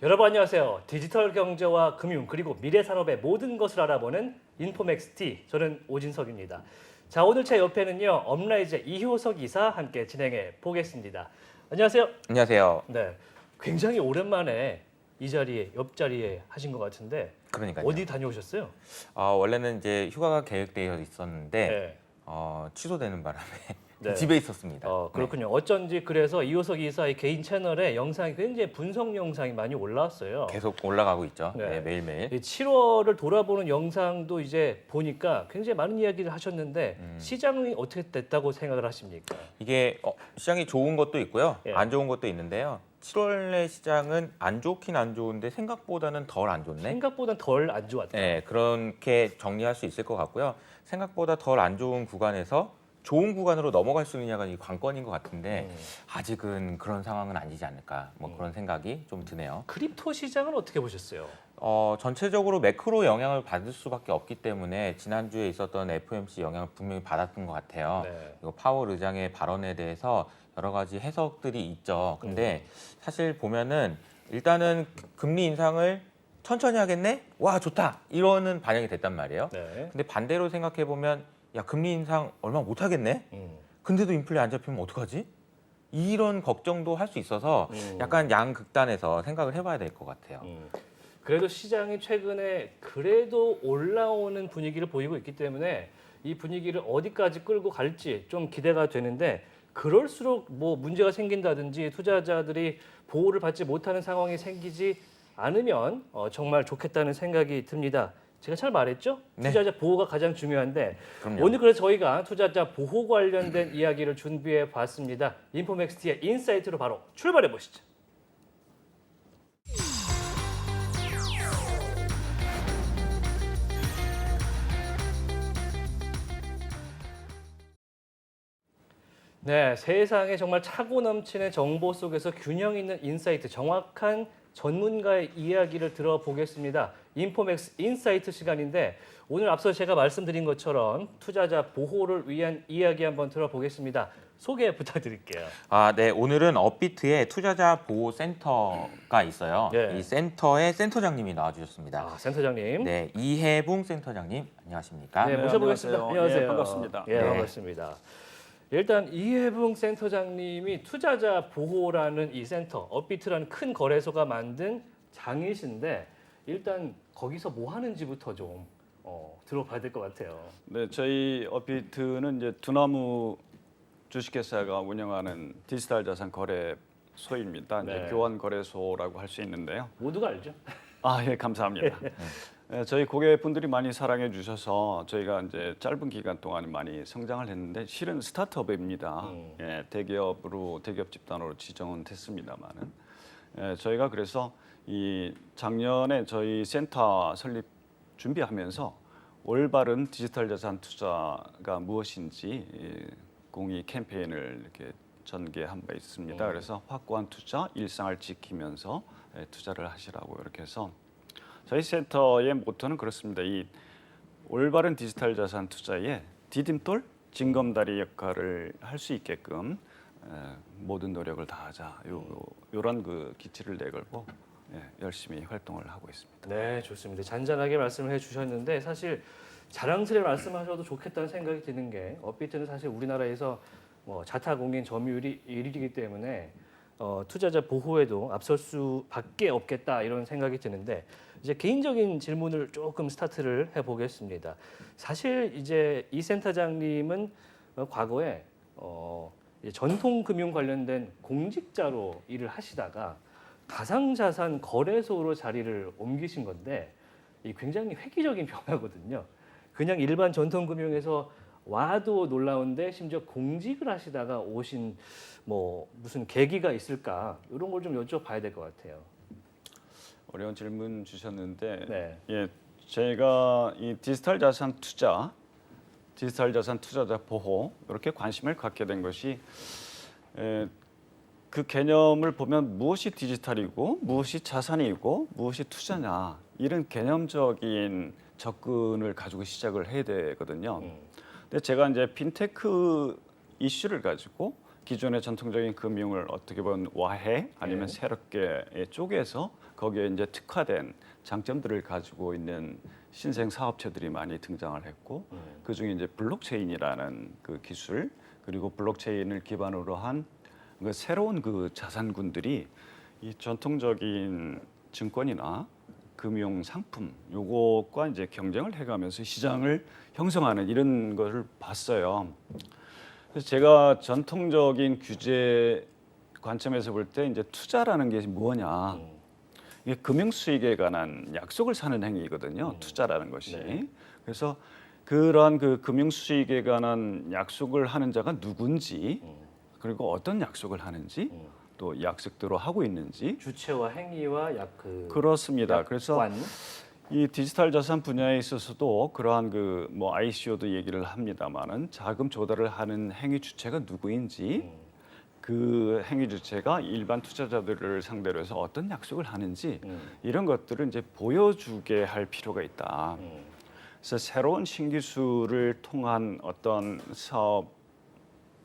여러분 안녕하세요. 디지털 경제와 금융 그리고 미래 산업의 모든 것을 알아보는 인포맥스T, 저는 오진석입니다. 자, 오늘 제 옆에는요, 업라이즈의 이효석 이사 함께 진행해 보겠습니다. 안녕하세요. 안녕하세요. 네, 굉장히 오랜만에 이 자리에 옆자리에 하신 것 같은데 그러니까요. 어디 다녀오셨어요? 원래는 이제 휴가가 계획되어 있었는데 네. 취소되는 바람에 네. 집에 있었습니다. 그렇군요. 어쩐지 그래서 이효석 이사의 개인 채널에 영상이 굉장히 분석 영상이 많이 올라왔어요. 계속 올라가고 있죠. 네. 네, 매일매일. 7월을 돌아보는 영상도 이제 보니까 굉장히 많은 이야기를 하셨는데 시장이 어떻게 됐다고 생각을 하십니까? 이게 시장이 좋은 것도 있고요. 예. 안 좋은 것도 있는데요. 7월의 시장은 안 좋긴 안 좋은데 생각보다는 덜 안 좋네. 생각보다 덜 안 좋았다. 네, 그렇게 정리할 수 있을 것 같고요. 생각보다 덜 안 좋은 구간에서 좋은 구간으로 넘어갈 수 있느냐가 이 관건인 것 같은데 아직은 그런 상황은 아니지 않을까 그런 생각이 좀 드네요. 크립토 시장은 어떻게 보셨어요? 전체적으로 매크로 영향을 받을 수밖에 없기 때문에 지난주에 있었던 FOMC 영향을 분명히 받았던 것 같아요. 네. 그리고 파월 의장의 발언에 대해서 여러 가지 해석들이 있죠. 근데 사실 보면은 일단은 금리 인상을 천천히 하겠네? 와, 좋다! 이거는 반영이 됐단 말이에요. 네. 근데 반대로 생각해 보면 야, 금리 인상 얼마 못 하겠네? 근데도 인플레 안 잡히면 어떡하지? 이런 걱정도 할 수 있어서 약간 양극단에서 생각을 해봐야 될 것 같아요. 그래도 시장이 최근에 그래도 올라오는 분위기를 보이고 있기 때문에 이 분위기를 어디까지 끌고 갈지 좀 기대가 되는데 그럴수록 뭐 문제가 생긴다든지 투자자들이 보호를 받지 못하는 상황이 생기지 않으면 정말 좋겠다는 생각이 듭니다. 제가 잘 말했죠? 네. 투자자 보호가 가장 중요한데 그럼요. 오늘 그래서 저희가 투자자 보호 관련된 이야기를 준비해 봤습니다. 인포맥스티의 인사이트로 바로 출발해 보시죠. 네, 세상에 정말 차고 넘치는 정보 속에서 균형 있는 인사이트, 정확한 전문가의 이야기를 들어보겠습니다. 인포맥스 인사이트 시간인데 오늘 앞서 제가 말씀드린 것처럼 투자자 보호를 위한 이야기 한번 들어보겠습니다. 소개 부탁드릴게요. 네, 오늘은 업비트에 투자자 보호 센터가 있어요. 네. 이 센터의 센터장님이 나와주셨습니다. 센터장님. 네, 이해붕 센터장님 안녕하십니까? 네, 네, 모셔보겠습니다. 안녕하세요. 안녕하세요. 예, 반갑습니다. 예, 네. 반갑습니다. 일단 이해붕 센터장님이 투자자 보호라는 이 센터, 업비트라는 큰 거래소가 만든 장이신데 일단 거기서 뭐 하는지부터 좀 들어봐야 될 것 같아요. 네, 저희 업비트는 이제 두나무 주식회사가 운영하는 디지털 자산 거래소입니다. 네. 이제 교환 거래소라고 할 수 있는데요. 모두가 알죠? 예, 감사합니다. 저희 고객분들이 많이 사랑해 주셔서 저희가 이제 짧은 기간 동안 많이 성장을 했는데 실은 스타트업입니다. 대기업으로 대기업 집단으로 지정은 됐습니다만은 저희가 그래서 이 작년에 저희 센터 설립 준비하면서 올바른 디지털 자산 투자가 무엇인지 공익 캠페인을 이렇게 전개한 바 있습니다. 그래서 확고한 투자, 일상을 지키면서 투자를 하시라고 이렇게 해서 저희 센터의 모토는 그렇습니다. 이 올바른 디지털 자산 투자에 디딤돌, 징검다리 역할을 할 수 있게끔 모든 노력을 다하자. 요런 그 기치를 내걸고 열심히 활동을 하고 있습니다. 네, 좋습니다. 잔잔하게 말씀을 해주셨는데 사실 자랑스레 말씀하셔도 좋겠다는 생각이 드는 게 업비트는 사실 우리나라에서 자타공인 점유율이 1위이기 때문에 투자자 보호에도 앞설 수밖에 없겠다 이런 생각이 드는데 이제 개인적인 질문을 조금 스타트를 해보겠습니다. 사실 이제 이 센터장님은 과거에 이제 전통금융 관련된 공직자로 일을 하시다가 가상자산 거래소로 자리를 옮기신 건데 이 굉장히 획기적인 변화거든요. 그냥 일반 전통금융에서 와도 놀라운데 심지어 공직을 하시다가 오신 무슨 계기가 있을까 이런 걸 좀 여쭤봐야 될 것 같아요. 어려운 질문 주셨는데 네. 예, 제가 이 디지털 자산 투자, 디지털 자산 투자자 보호 이렇게 관심을 갖게 된 것이 그 개념을 보면 무엇이 디지털이고 무엇이 자산이고 무엇이 투자냐 이런 개념적인 접근을 가지고 시작을 해야 되거든요. 근데 제가 이제 핀테크 이슈를 가지고 기존의 전통적인 금융을 어떻게 보면 와해 아니면 새롭게 쪼개서 거기에 이제 특화된 장점들을 가지고 있는 신생 사업체들이 많이 등장을 했고 그중에 이제 블록체인이라는 그 기술 그리고 블록체인을 기반으로 한 그 새로운 그 자산군들이 이 전통적인 증권이나 금융 상품 요것과 이제 경쟁을 해가면서 시장을 형성하는 이런 것을 봤어요. 그래서 제가 전통적인 규제 관점에서 볼 때 이제 투자라는 게 뭐냐? 이게 금융 수익에 관한 약속을 사는 행위거든요. 투자라는 것이. 네. 그래서 그러한 그 금융 수익에 관한 약속을 하는 자가 누군지 그리고 어떤 약속을 하는지 또 약속대로 하고 있는지 주체와 행위와 그렇습니다. 그래서 약관. 이 디지털 자산 분야에 있어서도 그러한 그 뭐 ICO도 얘기를 합니다만은 자금 조달을 하는 행위 주체가 누구인지 그 행위 주체가 일반 투자자들을 상대로 해서 어떤 약속을 하는지 이런 것들을 이제 보여주게 할 필요가 있다. 그래서 새로운 신기술을 통한 어떤 사업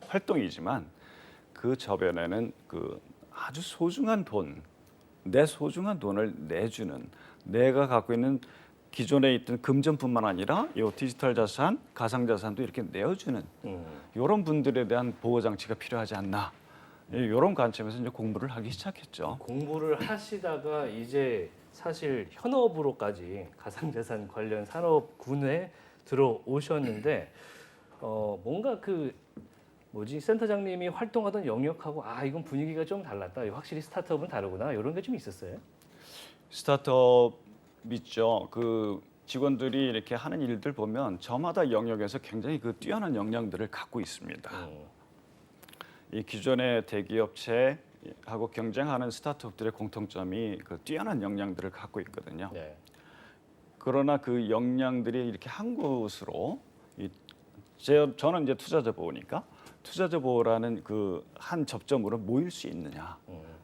활동이지만 그 저변에는 그 아주 소중한 돈, 내 소중한 돈을 내주는 내가 갖고 있는 기존에 있던 금전뿐만 아니라 이 디지털 자산, 가상 자산도 이렇게 내어주는 이런 분들에 대한 보호 장치가 필요하지 않나 이런 관점에서 이제 공부를 하기 시작했죠. 공부를 하시다가 이제 사실 현업으로까지 가상자산 관련 산업군에 들어오셨는데 뭔가 그 센터장님이 활동하던 영역하고 이건 분위기가 좀 달랐다. 확실히 스타트업은 다르구나. 이런 게 좀 있었어요. 스타트업 있죠. 그 직원들이 이렇게 하는 일들 보면 저마다 영역에서 굉장히 그 뛰어난 역량들을 갖고 있습니다. 이 기존의 대기업체하고 경쟁하는 스타트업들의 공통점이 그 뛰어난 역량들을 갖고 있거든요. 네. 그러나 그 역량들이 이렇게 한 곳으로 저는 이제 투자자 보호니까 투자자 보호라는 그 한 접점으로 모일 수 있느냐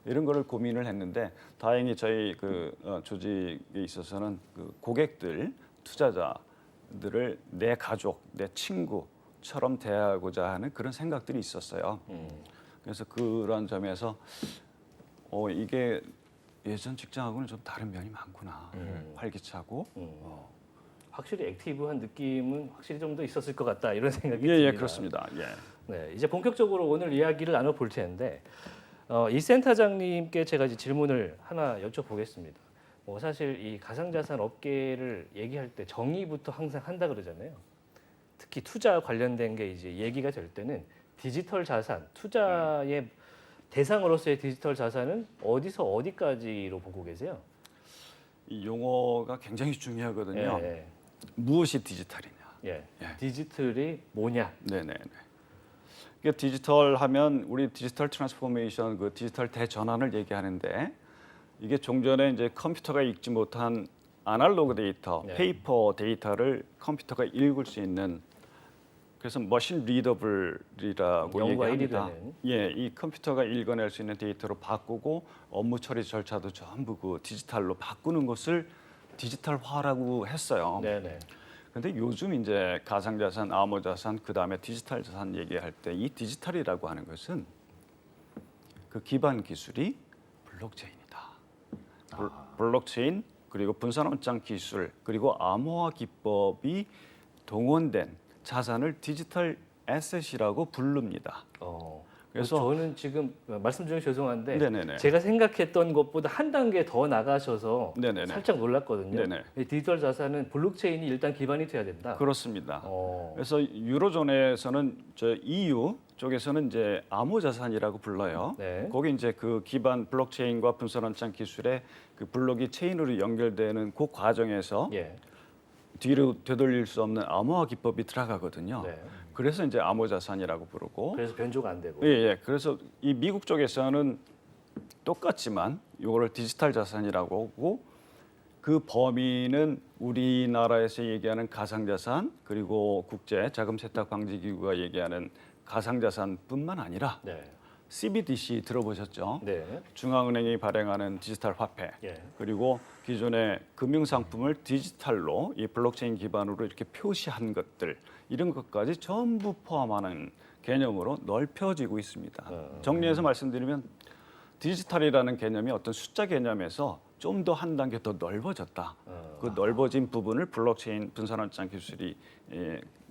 이런 거를 고민을 했는데 다행히 저희 그 조직에 있어서는 그 고객들 투자자들을 내 가족, 내 친구처럼 대하고자 하는 그런 생각들이 있었어요. 그래서 그런 점에서 이게 예전 직장하고는 좀 다른 면이 많구나. 활기차고. 확실히 액티브한 느낌은 확실히 좀 더 있었을 것 같다 이런 생각이 예, 듭니다. 예, 그렇습니다. 예. 네, 이제 본격적으로 오늘 이야기를 나눠볼 텐데 이 센터장님께 제가 이제 질문을 하나 여쭤보겠습니다. 사실 이 가상자산 업계를 얘기할 때 정의부터 항상 한다 그러잖아요. 특히 투자 관련된 게 이제 얘기가 될 때는 디지털 자산, 투자의 대상으로서의 디지털 자산은 어디서 어디까지로 보고 계세요? 이 용어가 굉장히 중요하거든요. 예, 무엇이 디지털이냐? 예. 예. 디지털이 뭐냐? 네네네. 그러니까 디지털 하면 우리 디지털 트랜스포메이션, 그 디지털 대전환을 얘기하는데 이게 종전에 이제 컴퓨터가 읽지 못한 아날로그 데이터, 네. 페이퍼 데이터를 컴퓨터가 읽을 수 있는 그래서 머신 리더블이라고 0과 1이 얘기합니다. 되는. 예, 이 컴퓨터가 읽어낼 수 있는 데이터로 바꾸고 업무 처리 절차도 전부 그 디지털로 바꾸는 것을 디지털화라고 했어요. 네네. 근데 요즘 이제 가상자산, 암호자산, 그 다음에 디지털 자산 얘기할 때 이 디지털이라고 하는 것은 그 기반 기술이 블록체인이다. 블록체인 그리고 분산원장 기술 그리고 암호화 기법이 동원된 자산을 디지털 에셋이라고 부릅니다. 그래서 저는 지금 말씀 중에 죄송한데 네네네. 제가 생각했던 것보다 한 단계 더 나가셔서 네네네. 살짝 놀랐거든요. 네네. 이 디지털 자산은 블록체인이 일단 기반이 돼야 된다. 그렇습니다. 어. 그래서 유로존에서는 저 EU 쪽에서는 이제 암호자산이라고 불러요. 네. 거기 이제 그 기반 블록체인과 분산원장 기술의 그 블록이 체인으로 연결되는 그 과정에서 예. 뒤로 되돌릴 수 없는 암호화 기법이 들어가거든요. 네. 그래서 이제 암호자산이라고 부르고 그래서 변조가 안 되고. 예, 예. 그래서 이 미국 쪽에서는 똑같지만 이거를 디지털 자산이라고 하고 그 범위는 우리나라에서 얘기하는 가상자산 그리고 국제 자금 세탁 방지 기구가 얘기하는 가상자산뿐만 아니라 네. CBDC 들어보셨죠? 네. 중앙은행이 발행하는 디지털 화폐 예. 그리고 기존의 금융 상품을 디지털로 이 블록체인 기반으로 이렇게 표시한 것들 이런 것까지 전부 포함하는 개념으로 넓혀지고 있습니다. 정리해서 말씀드리면 디지털이라는 개념이 어떤 숫자 개념에서 좀 더 한 단계 더 넓어졌다. 그 넓어진 부분을 블록체인 분산원장 기술이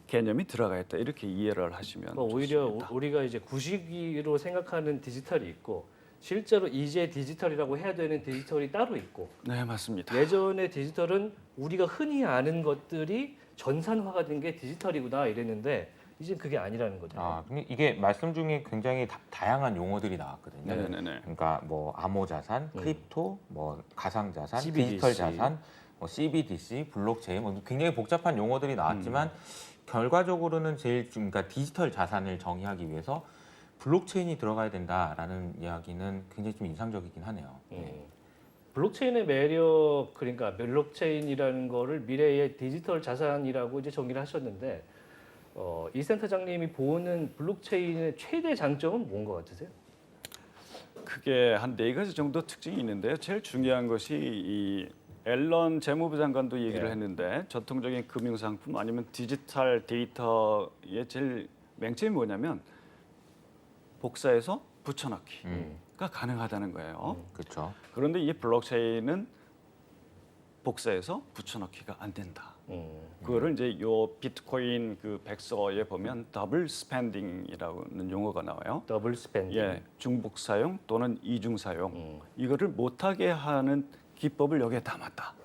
개념이 들어가 있다. 이렇게 이해를 하시면 오히려 좋습니다. 우리가 이제 구시기로 생각하는 디지털이 있고 실제로 이제 디지털이라고 해야 되는 디지털이 따로 있고 네, 맞습니다. 예전의 디지털은 우리가 흔히 아는 것들이 전산화가 된 게 디지털이구나 이랬는데 이제 그게 아니라는 거죠. 근데 이게 말씀 중에 굉장히 다양한 용어들이 나왔거든요. 네네네. 그러니까 뭐 암호 자산, 크립토, 뭐 가상 자산, CBDC. 디지털 자산, 뭐 CBDC, 블록체인, 뭐 굉장히 복잡한 용어들이 나왔지만 결과적으로는 그러니까 디지털 자산을 정의하기 위해서 블록체인이 들어가야 된다라는 이야기는 굉장히 좀 인상적이긴 하네요. 블록체인의 매력 그러니까 블록체인이라는 거를 미래의 디지털 자산이라고 이제 정의를 하셨는데 이 센터장님이 보는 블록체인의 최대 장점은 뭔 것 같으세요? 크게 한 4가지 정도 특징이 있는데요. 제일 중요한 것이 이 앨런 재무부 장관도 얘기를 예. 했는데 전통적인 금융상품 아니면 디지털 데이터의 제일 맹점이 뭐냐면 복사해서 붙여넣기가 가능하다는 거예요. 그렇죠. 그런데 이 블록체인은 복사해서 붙여넣기가 안 된다. 그거를 이제 요 비트코인 그 백서에 보면 더블 스펜딩이라는 용어가 나와요. 더블 스펜딩. 예, 중복 사용 또는 이중 사용 이거를 못하게 하는 기법을 여기에 담았다.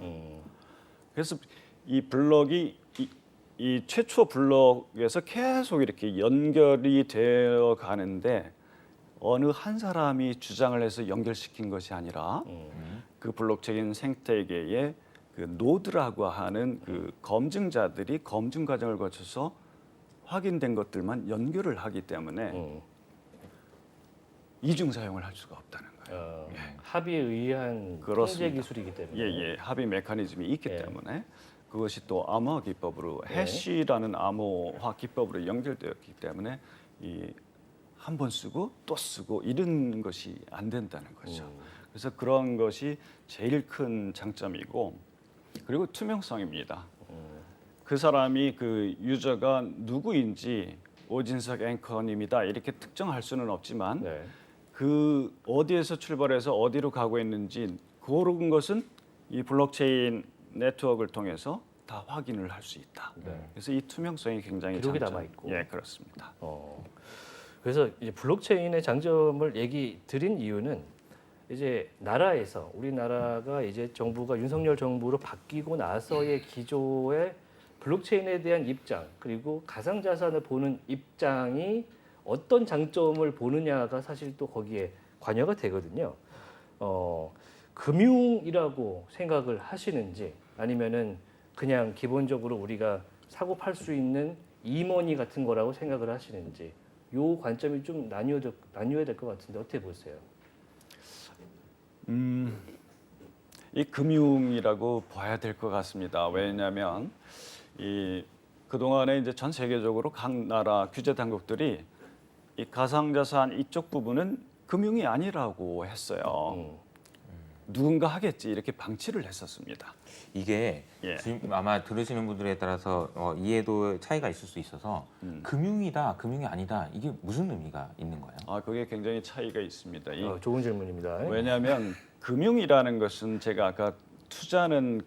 그래서 이 블록이 이 최초 블록에서 계속 이렇게 연결이 되어 가는데 어느 한 사람이 주장을 해서 연결시킨 것이 아니라 그 블록체인 생태계의 그 노드라고 하는 그 검증자들이 검증 과정을 거쳐서 확인된 것들만 연결을 하기 때문에 이중 사용을 할 수가 없다는 거예요. 합의에 의한 그렇습니다. 통제 기술이기 때문에. 예, 합의 메커니즘이 있기 예. 때문에 그것이 또 암호화 기법으로 네. 해시라는 암호화 기법으로 연결되었기 때문에 이 한 번 쓰고 또 쓰고 이런 것이 안 된다는 거죠. 그래서 그런 것이 제일 큰 장점이고 그리고 투명성입니다. 그 사람이 그 유저가 누구인지 오진석 앵커님이다 이렇게 특정할 수는 없지만 네. 그 어디에서 출발해서 어디로 가고 있는지 그런 것은 이 블록체인 네트워크를 통해서 다 확인을 할 수 있다. 네. 그래서 이 투명성이 굉장히 기록이 장점. 남아 있고. 예, 그렇습니다. 그래서 이제 블록체인의 장점을 얘기 드린 이유는 이제 나라에서 우리나라가 이제 정부가 윤석열 정부로 바뀌고 나서의 기조의 블록체인에 대한 입장 그리고 가상자산을 보는 입장이 어떤 장점을 보느냐가 사실 또 거기에 관여가 되거든요. 금융이라고 생각을 하시는지 아니면은 그냥 기본적으로 우리가 사고 팔 수 있는 이머니 같은 거라고 생각을 하시는지 요 관점이 좀 나뉘어야 될 것 같은데 어떻게 보세요? 이 금융이라고 봐야 될 것 같습니다. 왜냐하면 이 그동안에 이제 전 세계적으로 각 나라 규제 당국들이 이 가상자산 이쪽 부분은 금융이 아니라고 했어요. 누군가 하겠지 이렇게 방치를 했었습니다. 이게 예. 지금 아마 들으시는 분들에 따라서 이해도 차이가 있을 수 있어서 금융이다, 금융이 아니다 이게 무슨 의미가 있는 거예요? 아, 그게 굉장히 차이가 있습니다. 좋은 질문입니다. 왜냐하면 금융이라는 것은 제가 아까 투자는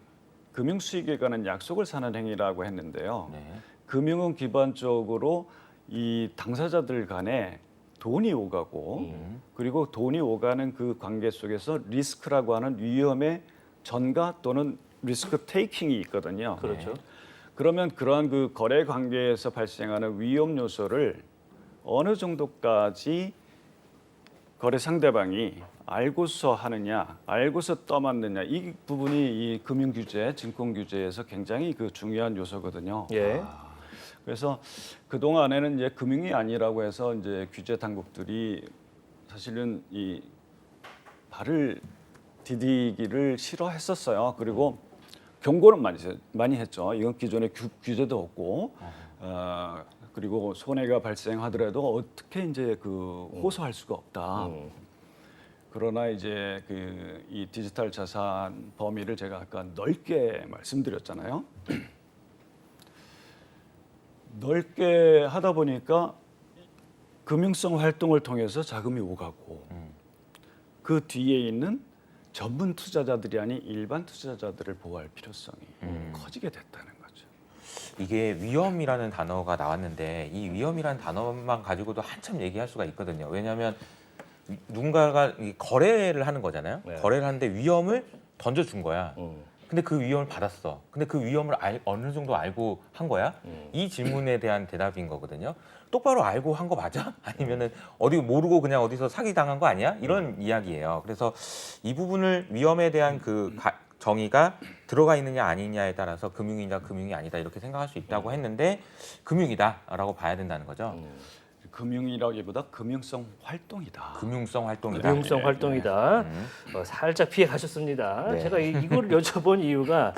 금융 수익에 관한 약속을 사는 행위라고 했는데요. 네. 금융은 기본적으로 이 당사자들 간에 돈이 오가고 그리고 돈이 오가는 그 관계 속에서 리스크라고 하는 위험의 전가 또는 리스크 테이킹이 있거든요. 그렇죠. 그러면 그러한 그 거래 관계에서 발생하는 위험 요소를 어느 정도까지 거래 상대방이 알고서 하느냐, 알고서 떠맡느냐 이 부분이 이 금융 규제, 증권 규제에서 굉장히 그 중요한 요소거든요. 예. 그래서 그 동안에는 이제 금융이 아니라고 해서 이제 규제 당국들이 사실은 이 발을 디디기를 싫어했었어요. 그리고 경고는 많이 했죠. 이건 기존에 규제도 없고, 그리고 손해가 발생하더라도 어떻게 이제 그 호소할 수가 없다. 그러나 이제 그 이 디지털 자산 범위를 제가 아까 넓게 말씀드렸잖아요. 넓게 하다 보니까 금융성 활동을 통해서 자금이 오가고 그 뒤에 있는 전문 투자자들이 아닌 일반 투자자들을 보호할 필요성이 커지게 됐다는 거죠. 이게 위험이라는 단어가 나왔는데 이 위험이라는 단어만 가지고도 한참 얘기할 수가 있거든요. 왜냐하면 누군가가 이 거래를 하는 거잖아요. 네. 거래를 하는데 위험을 던져준 거야. 근데 그 위험을 받았어. 근데 그 위험을 어느 정도 알고 한 거야? 이 질문에 대한 대답인 거거든요. 똑바로 알고 한 거 맞아? 아니면은 어디 모르고 그냥 어디서 사기 당한 거 아니야? 이런 이야기예요. 그래서 이 부분을 위험에 대한 그 정의가 들어가 있느냐 아니냐에 따라서 금융이냐 금융이 아니다 이렇게 생각할 수 있다고 했는데 금융이다라고 봐야 된다는 거죠. 금융이라기보다 금융성 활동이다. 금융성 활동이다. 금융성 활동이다. 살짝 피해 가셨습니다. 네. 제가 이걸 여쭤본 이유가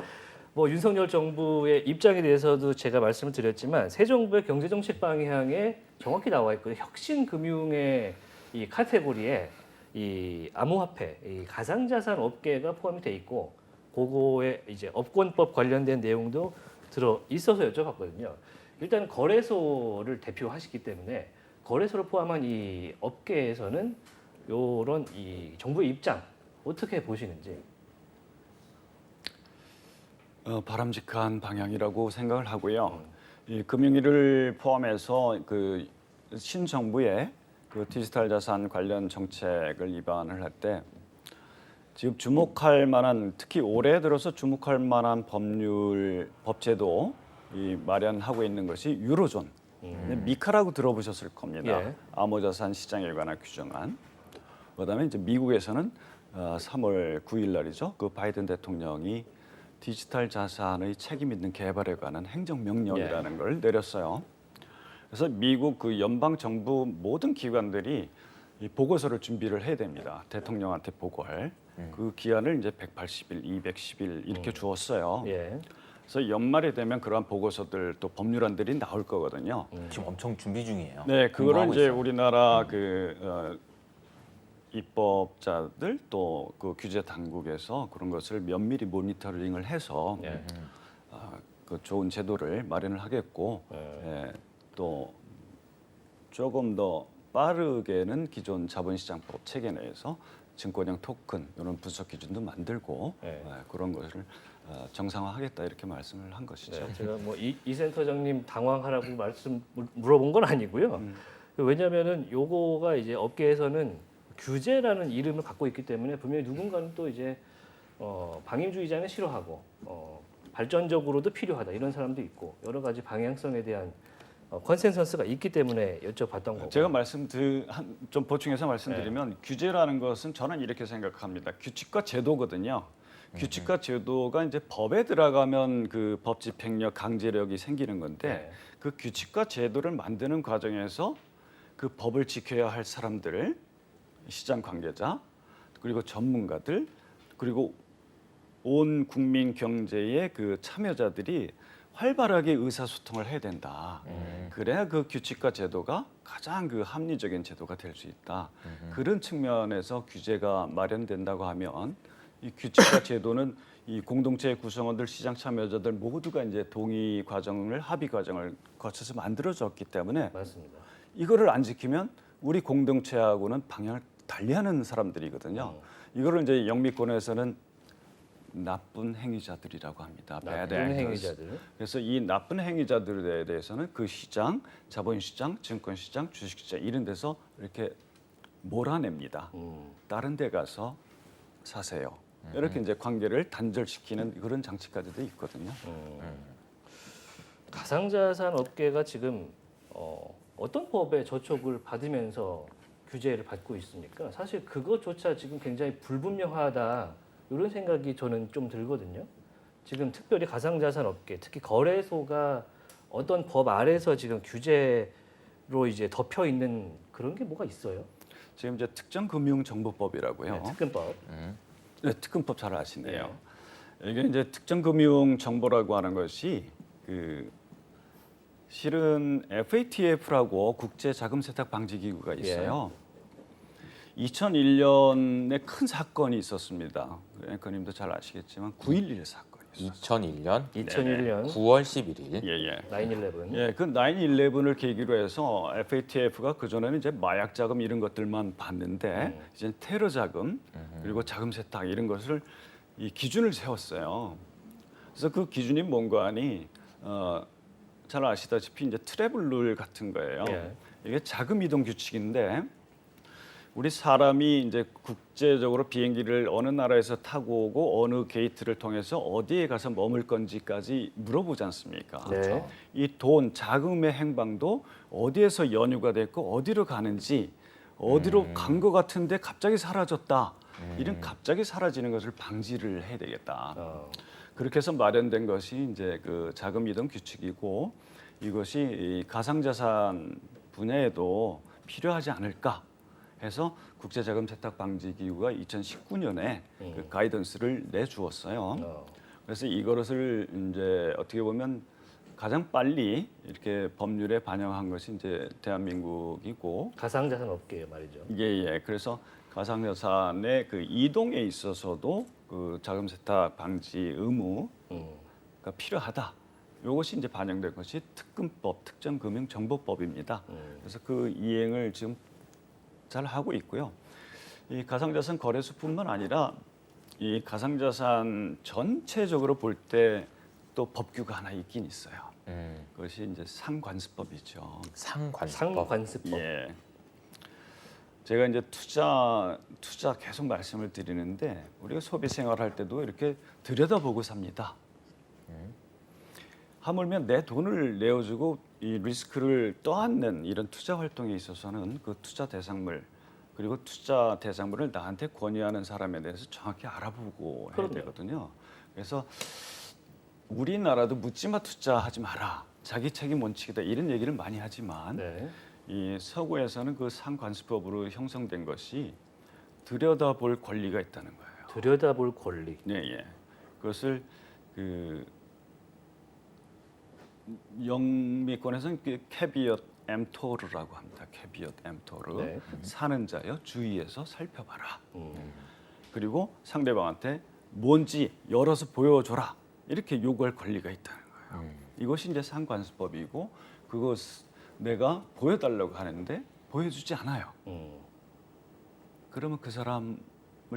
뭐 윤석열 정부의 입장에 대해서도 제가 말씀을 드렸지만 새 정부의 경제 정책 방향에 정확히 나와 있거든요. 혁신 금융의 이 카테고리에 이 암호화폐, 이 가상자산 업계가 포함이 돼 있고 그거에 이제 업권법 관련된 내용도 들어 있어서 여쭤봤거든요. 일단 거래소를 대표하시기 때문에 거래소를 포함한 이 업계에서는 이런 이 정부의 입장 어떻게 보시는지. 바람직한 방향이라고 생각을 하고요. 이 금융위를 포함해서 그 신정부의 그 디지털 자산 관련 정책을 입안을 할 때 지금 주목할 만한 특히 올해 들어서 주목할 만한 법제도 이 마련하고 있는 것이 유로존. 미카라고 들어보셨을 겁니다. 예. 암호자산 시장에 관한 규정안. 그다음에 이제 미국에서는 3월 9일 날이죠. 그 바이든 대통령이 디지털 자산의 책임 있는 개발에 관한 행정명령이라는 걸 내렸어요. 그래서 미국 그 연방 정부 모든 기관들이 이 보고서를 준비를 해야 됩니다. 대통령한테 보고할 그 기한을 이제 180일, 210일 이렇게 주었어요. 예. 그래서 연말이 되면 그러한 보고서들 또 법률안들이 나올 거거든요. 지금 엄청 준비 중이에요. 네, 그거를 공부하고 이제 있어요. 우리나라 입법자들 또 그 규제 당국에서 그런 것을 면밀히 모니터링을 해서 예. 그 좋은 제도를 마련을 하겠고 예, 또 조금 더 빠르게는 기존 자본시장법 체계 내에서 증권형 토큰 이런 분석 기준도 만들고 네. 그런 것을 정상화하겠다 이렇게 말씀을 한 것이죠. 네, 제가 뭐 이 센터장님 당황하라고 말씀 물어본 건 아니고요. 왜냐하면은 요거가 이제 업계에서는 규제라는 이름을 갖고 있기 때문에 분명히 누군가는 또 이제 방임주의자는 싫어하고 발전적으로도 필요하다 이런 사람도 있고 여러 가지 방향성에 대한 컨센서스가 있기 때문에 여쭤봤던 거고. 제가 좀 보충해서 말씀드리면 규제라는 것은 저는 이렇게 생각합니다. 규칙과 제도거든요. 규칙과 제도가 이제 법에 들어가면 그 법 집행력, 강제력이 생기는 건데 네. 그 규칙과 제도를 만드는 과정에서 그 법을 지켜야 할 사람들, 시장 관계자, 그리고 전문가들, 그리고 온 국민 경제의 그 참여자들이 활발하게 의사소통을 해야 된다. 그래야 그 규칙과 제도가 가장 그 합리적인 제도가 될 수 있다. 그런 측면에서 규제가 마련된다고 하면 이 규칙과 제도는 이 공동체 구성원들, 시장 참여자들 모두가 이제 동의 과정을 합의 과정을 거쳐서 만들어졌기 때문에 맞습니다. 이거를 안 지키면 우리 공동체하고는 방향을 달리하는 사람들이거든요. 이거를 이제 영미권에서는 나쁜 행위자들이라고 합니다. bad 나쁜 actors. 행위자들. 그래서 이 나쁜 행위자들에 대해서는 그 시장, 자본시장, 증권시장, 주식시장 이런 데서 이렇게 몰아냅니다. 다른 데 가서 사세요. 이렇게 이제 관계를 단절시키는 그런 장치까지도 있거든요. 가상자산 업계가 지금 어떤 법에 저촉을 받으면서 규제를 받고 있습니까? 사실 그것조차 지금 굉장히 불분명하다 이런 생각이 저는 좀 들거든요. 지금 특별히 가상자산 업계, 특히 거래소가 어떤 법 아래서 지금 규제로 이제 덮여 있는 그런 게 뭐가 있어요? 지금 이제 특정금융정보법이라고요. 네, 특근법. 네, 특근법 잘 아시네요. 이게 이제 특정금융정보라고 하는 것이 그 실은 FATF라고 국제자금세탁방지기구가 있어요. 2001년에 큰 사건이 있었습니다. 앵커님도 잘 아시겠지만 9.11 사건이었어요. 있었어요. 2001년 2001년 9월 11일. 예. 9/11. 예, 그 9/11을 계기로 해서 FATF가 그 전에는 이제 마약 자금 이런 것들만 봤는데 이제 테러 자금 그리고 자금 세탁 이런 것을 이 기준을 세웠어요. 그래서 그 기준이 뭔가 하니 잘 아시다시피 이제 트래블 룰 같은 거예요. 예. 이게 자금 이동 규칙인데 우리 사람이 이제 국제적으로 비행기를 어느 나라에서 타고 오고 어느 게이트를 통해서 어디에 가서 머물 건지까지 물어보지 않습니까? 네. 이 돈, 자금의 행방도 어디에서 연유가 됐고 어디로 가는지 어디로 간 것 같은데 갑자기 사라졌다. 이런 갑자기 사라지는 것을 방지를 해야 되겠다. 그렇게 해서 마련된 것이 이제 그 자금 이동 규칙이고 이것이 이 가상자산 분야에도 필요하지 않을까 해서 국제자금 세탁 방지 기구가 2019년에 그 가이던스를 내주었어요. 그래서 이것을 이제 어떻게 보면 가장 빨리 이렇게 법률에 반영한 것이 이제 대한민국이고 가상자산 업계예요, 말이죠. 예. 그래서 가상자산의 그 이동에 있어서도 그 자금 세탁 방지 의무가 필요하다. 이것이 이제 반영된 것이 특금법, 특정금융정보법입니다. 그래서 그 이행을 지금 잘 하고 있고요. 이 가상자산 거래소뿐만 아니라 이 가상자산 전체적으로 볼 때 또 법규가 하나 있긴 있어요. 그것이 이제 상관습법이죠. 상관습법. 상관습법. 예. 제가 이제 투자 계속 말씀을 드리는데 우리가 소비 생활할 때도 이렇게 들여다보고 삽니다. 하물며 내 돈을 내어주고 이 리스크를 떠안는 이런 투자 활동에 있어서는 그 투자 대상물 그리고 투자 대상물을 나한테 권유하는 사람에 대해서 정확히 알아보고 해야 그럼요. 되거든요. 그래서 우리나라도 묻지마 투자하지 마라. 자기 책임 원칙이다. 이런 얘기를 많이 하지만 네. 이 서구에서는 그 상관습법으로 형성된 것이 들여다볼 권리가 있다는 거예요. 들여다볼 권리. 예. 그것을 그 영미권에서는 그 캐비엇 엠토르라고 합니다. 캐비엇 엠토르. 네. 사는 자여 주의해서 살펴봐라. 그리고 상대방한테 뭔지 열어서 보여줘라. 이렇게 요구할 권리가 있다는 거예요. 이것이 이제 상관습법이고 그것 내가 보여달라고 하는데 보여주지 않아요. 그러면 그 사람을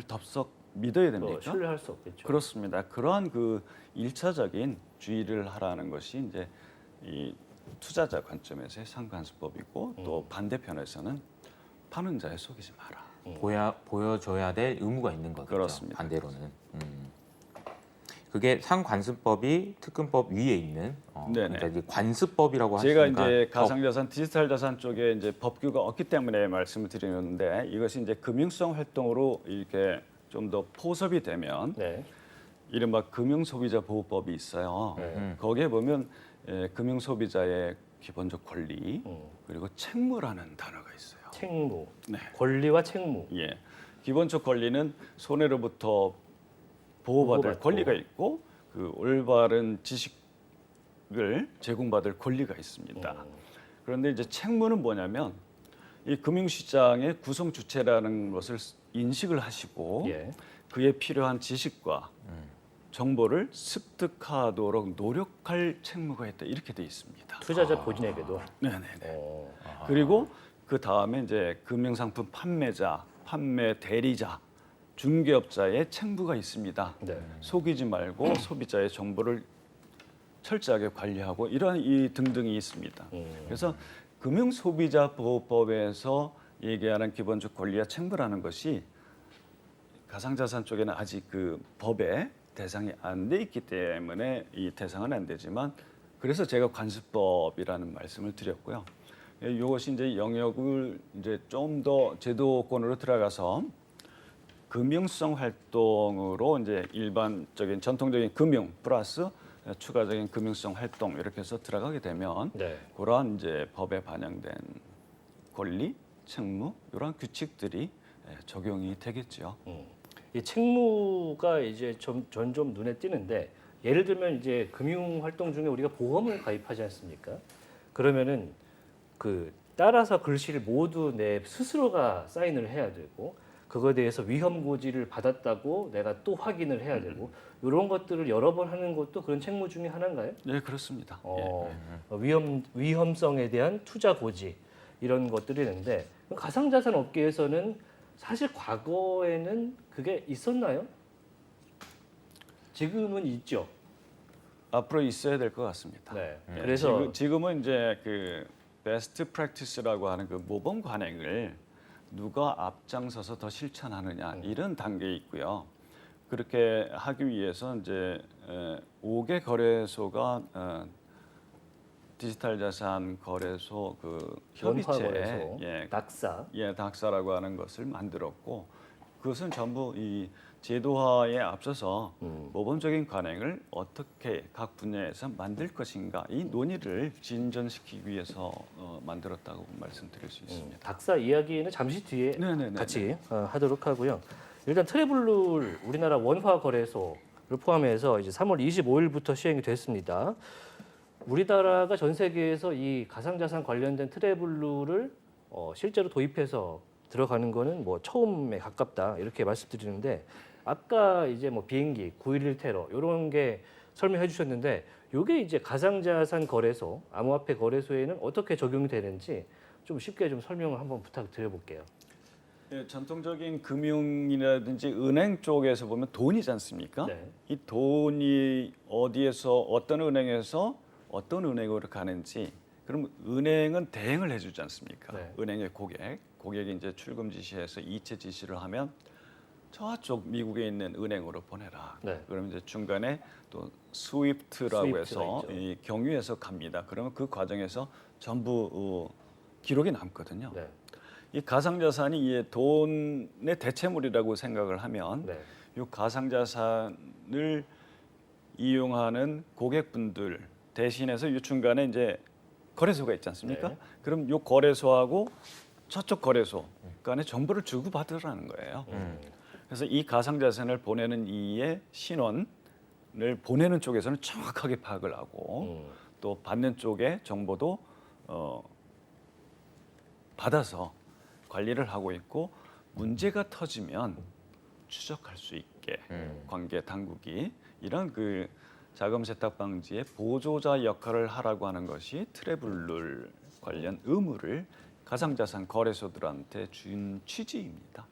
덥석 믿어야 됩니까? 신뢰할 수 없겠죠. 그렇습니다. 그러한 그 일차적인 주의를 하라는 것이 이제 이 투자자 관점에서의 상관습법이고 또 반대편에서는 파는 자에 속이지 마라. 보여줘야 될 의무가 있는 거죠. 그렇습니다. 반대로는. 그게 상관습법이 특금법 위에 있는 네네. 그러니까 이제 관습법이라고 제가 하시니까 이제 가상자산, 디지털 자산 쪽에 이제 법규가 없기 때문에 말씀을 드리는데 이것이 이제 금융성 활동으로 이렇게 좀 더 포섭이 되면 네. 이른바 금융소비자보호법이 있어요. 거기에 보면 금융소비자의 기본적 권리 그리고 책무라는 단어가 있어요. 책무. 네. 권리와 책무. 예, 기본적 권리는 손해로부터 보호받을 보호받고. 권리가 있고 그 올바른 지식을 제공받을 권리가 있습니다. 그런데 이제 책무는 뭐냐면 이 금융시장의 구성 주체라는 것을 인식을 하시고 예. 그에 필요한 지식과 정보를 습득하도록 노력할 책무가 있다 이렇게 돼 있습니다. 투자자 본인에게도. 네네네. 어. 그리고 그 다음에 이제 금융상품 판매자, 판매 대리자, 중개업자의 책무가 있습니다. 네. 속이지 말고 소비자의 정보를 철저하게 관리하고 이런 이 등등이 있습니다. 그래서 금융소비자보호법에서 얘기하는 기본적 권리와 책무라는 것이 가상자산 쪽에는 아직 그 법에 대상이 안 돼 있기 때문에 이 대상은 안 되지만 그래서 제가 관습법이라는 말씀을 드렸고요. 이것이 이제 영역을 이제 좀 더 제도권으로 들어가서 금융성 활동으로 이제 일반적인 전통적인 금융 플러스 추가적인 금융성 활동 이렇게 해서 들어가게 되면 네. 그러한 이제 법에 반영된 권리, 책무 이러한 규칙들이 적용이 되겠죠. 이 책무가 이제 좀 눈에 띄는데 예를 들면 이제 금융 활동 중에 우리가 보험을 가입하지 않습니까? 그러면은 그 따라서 글씨를 모두 내 스스로가 사인을 해야 되고 그거에 대해서 위험 고지를 받았다고 내가 또 확인을 해야 되고 이런 것들을 여러 번 하는 것도 그런 책무 중에 하나인가요? 네, 그렇습니다. 위험성에 대한 투자 고지 이런 것들이 있는데 가상자산 업계에서는 사실 과거에는 그게 있었나요? 지금은 있죠. 앞으로 있어야 될 것 같습니다. 네. 예, 그래서 지금은 이제 그 베스트 프랙티스라고 하는 그 모범 관행을 누가 앞장서서 더 실천하느냐 이런 단계에 있고요. 그렇게 하기 위해서 이제 5개 거래소가 디지털 자산 거래소 그 협의체, 원화거래소, 예, 낙사, 닥사라고 하는 것을 만들었고 그것은 전부 이 제도화에 앞서서 모범적인 관행을 어떻게 각 분야에서 만들 것인가 이 논의를 진전시키기 위해서 만들었다고 말씀드릴 수 있습니다. 낙사 이야기는 잠시 뒤에 네네네. 같이 하도록 하고요. 일단 트래블룰 우리나라 원화 거래소를 포함해서 이제 3월 25일부터 시행이 됐습니다. 우리나라가 전 세계에서 이 가상자산 관련된 트래블룰을 실제로 도입해서 들어가는 거는 뭐 처음에 가깝다 이렇게 말씀드리는데 아까 이제 뭐 비행기 9.11 테러 이런 게 설명해 주셨는데 이게 이제 가상자산 거래소, 암호화폐 거래소에는 어떻게 적용이 되는지 좀 쉽게 좀 설명을 한번 부탁드려볼게요. 예, 전통적인 금융이라든지 은행 쪽에서 보면 돈이지 않습니까? 네. 이 돈이 어디에서 어떤 은행에서 어떤 은행으로 가는지 그럼 은행은 대행을 해주지 않습니까? 네. 은행의 고객이 이제 출금 지시해서 이체 지시를 하면 저쪽 미국에 있는 은행으로 보내라. 네. 그러면 이제 중간에 또 스위프트라고 스위프트가 해서 있죠. 이 경유해서 갑니다. 그러면 그 과정에서 전부 기록이 남거든요. 네. 이 가상자산이 이 돈의 대체물이라고 생각을 하면 네. 이 가상자산을 이용하는 고객분들 대신해서 이 중간에 이제 거래소가 있지 않습니까? 네. 그럼 이 거래소하고 저쪽 거래소 간에 정보를 주고받으라는 거예요. 그래서 이 가상자산을 보내는 이의 신원을 보내는 쪽에서는 정확하게 파악을 하고 또 받는 쪽의 정보도 받아서 관리를 하고 있고 문제가 터지면 추적할 수 있게 관계 당국이 이런 그 자금 세탁 방지의 보조자 역할을 하라고 하는 것이 트래블룰 관련 의무를 가상자산 거래소들한테 준 취지입니다.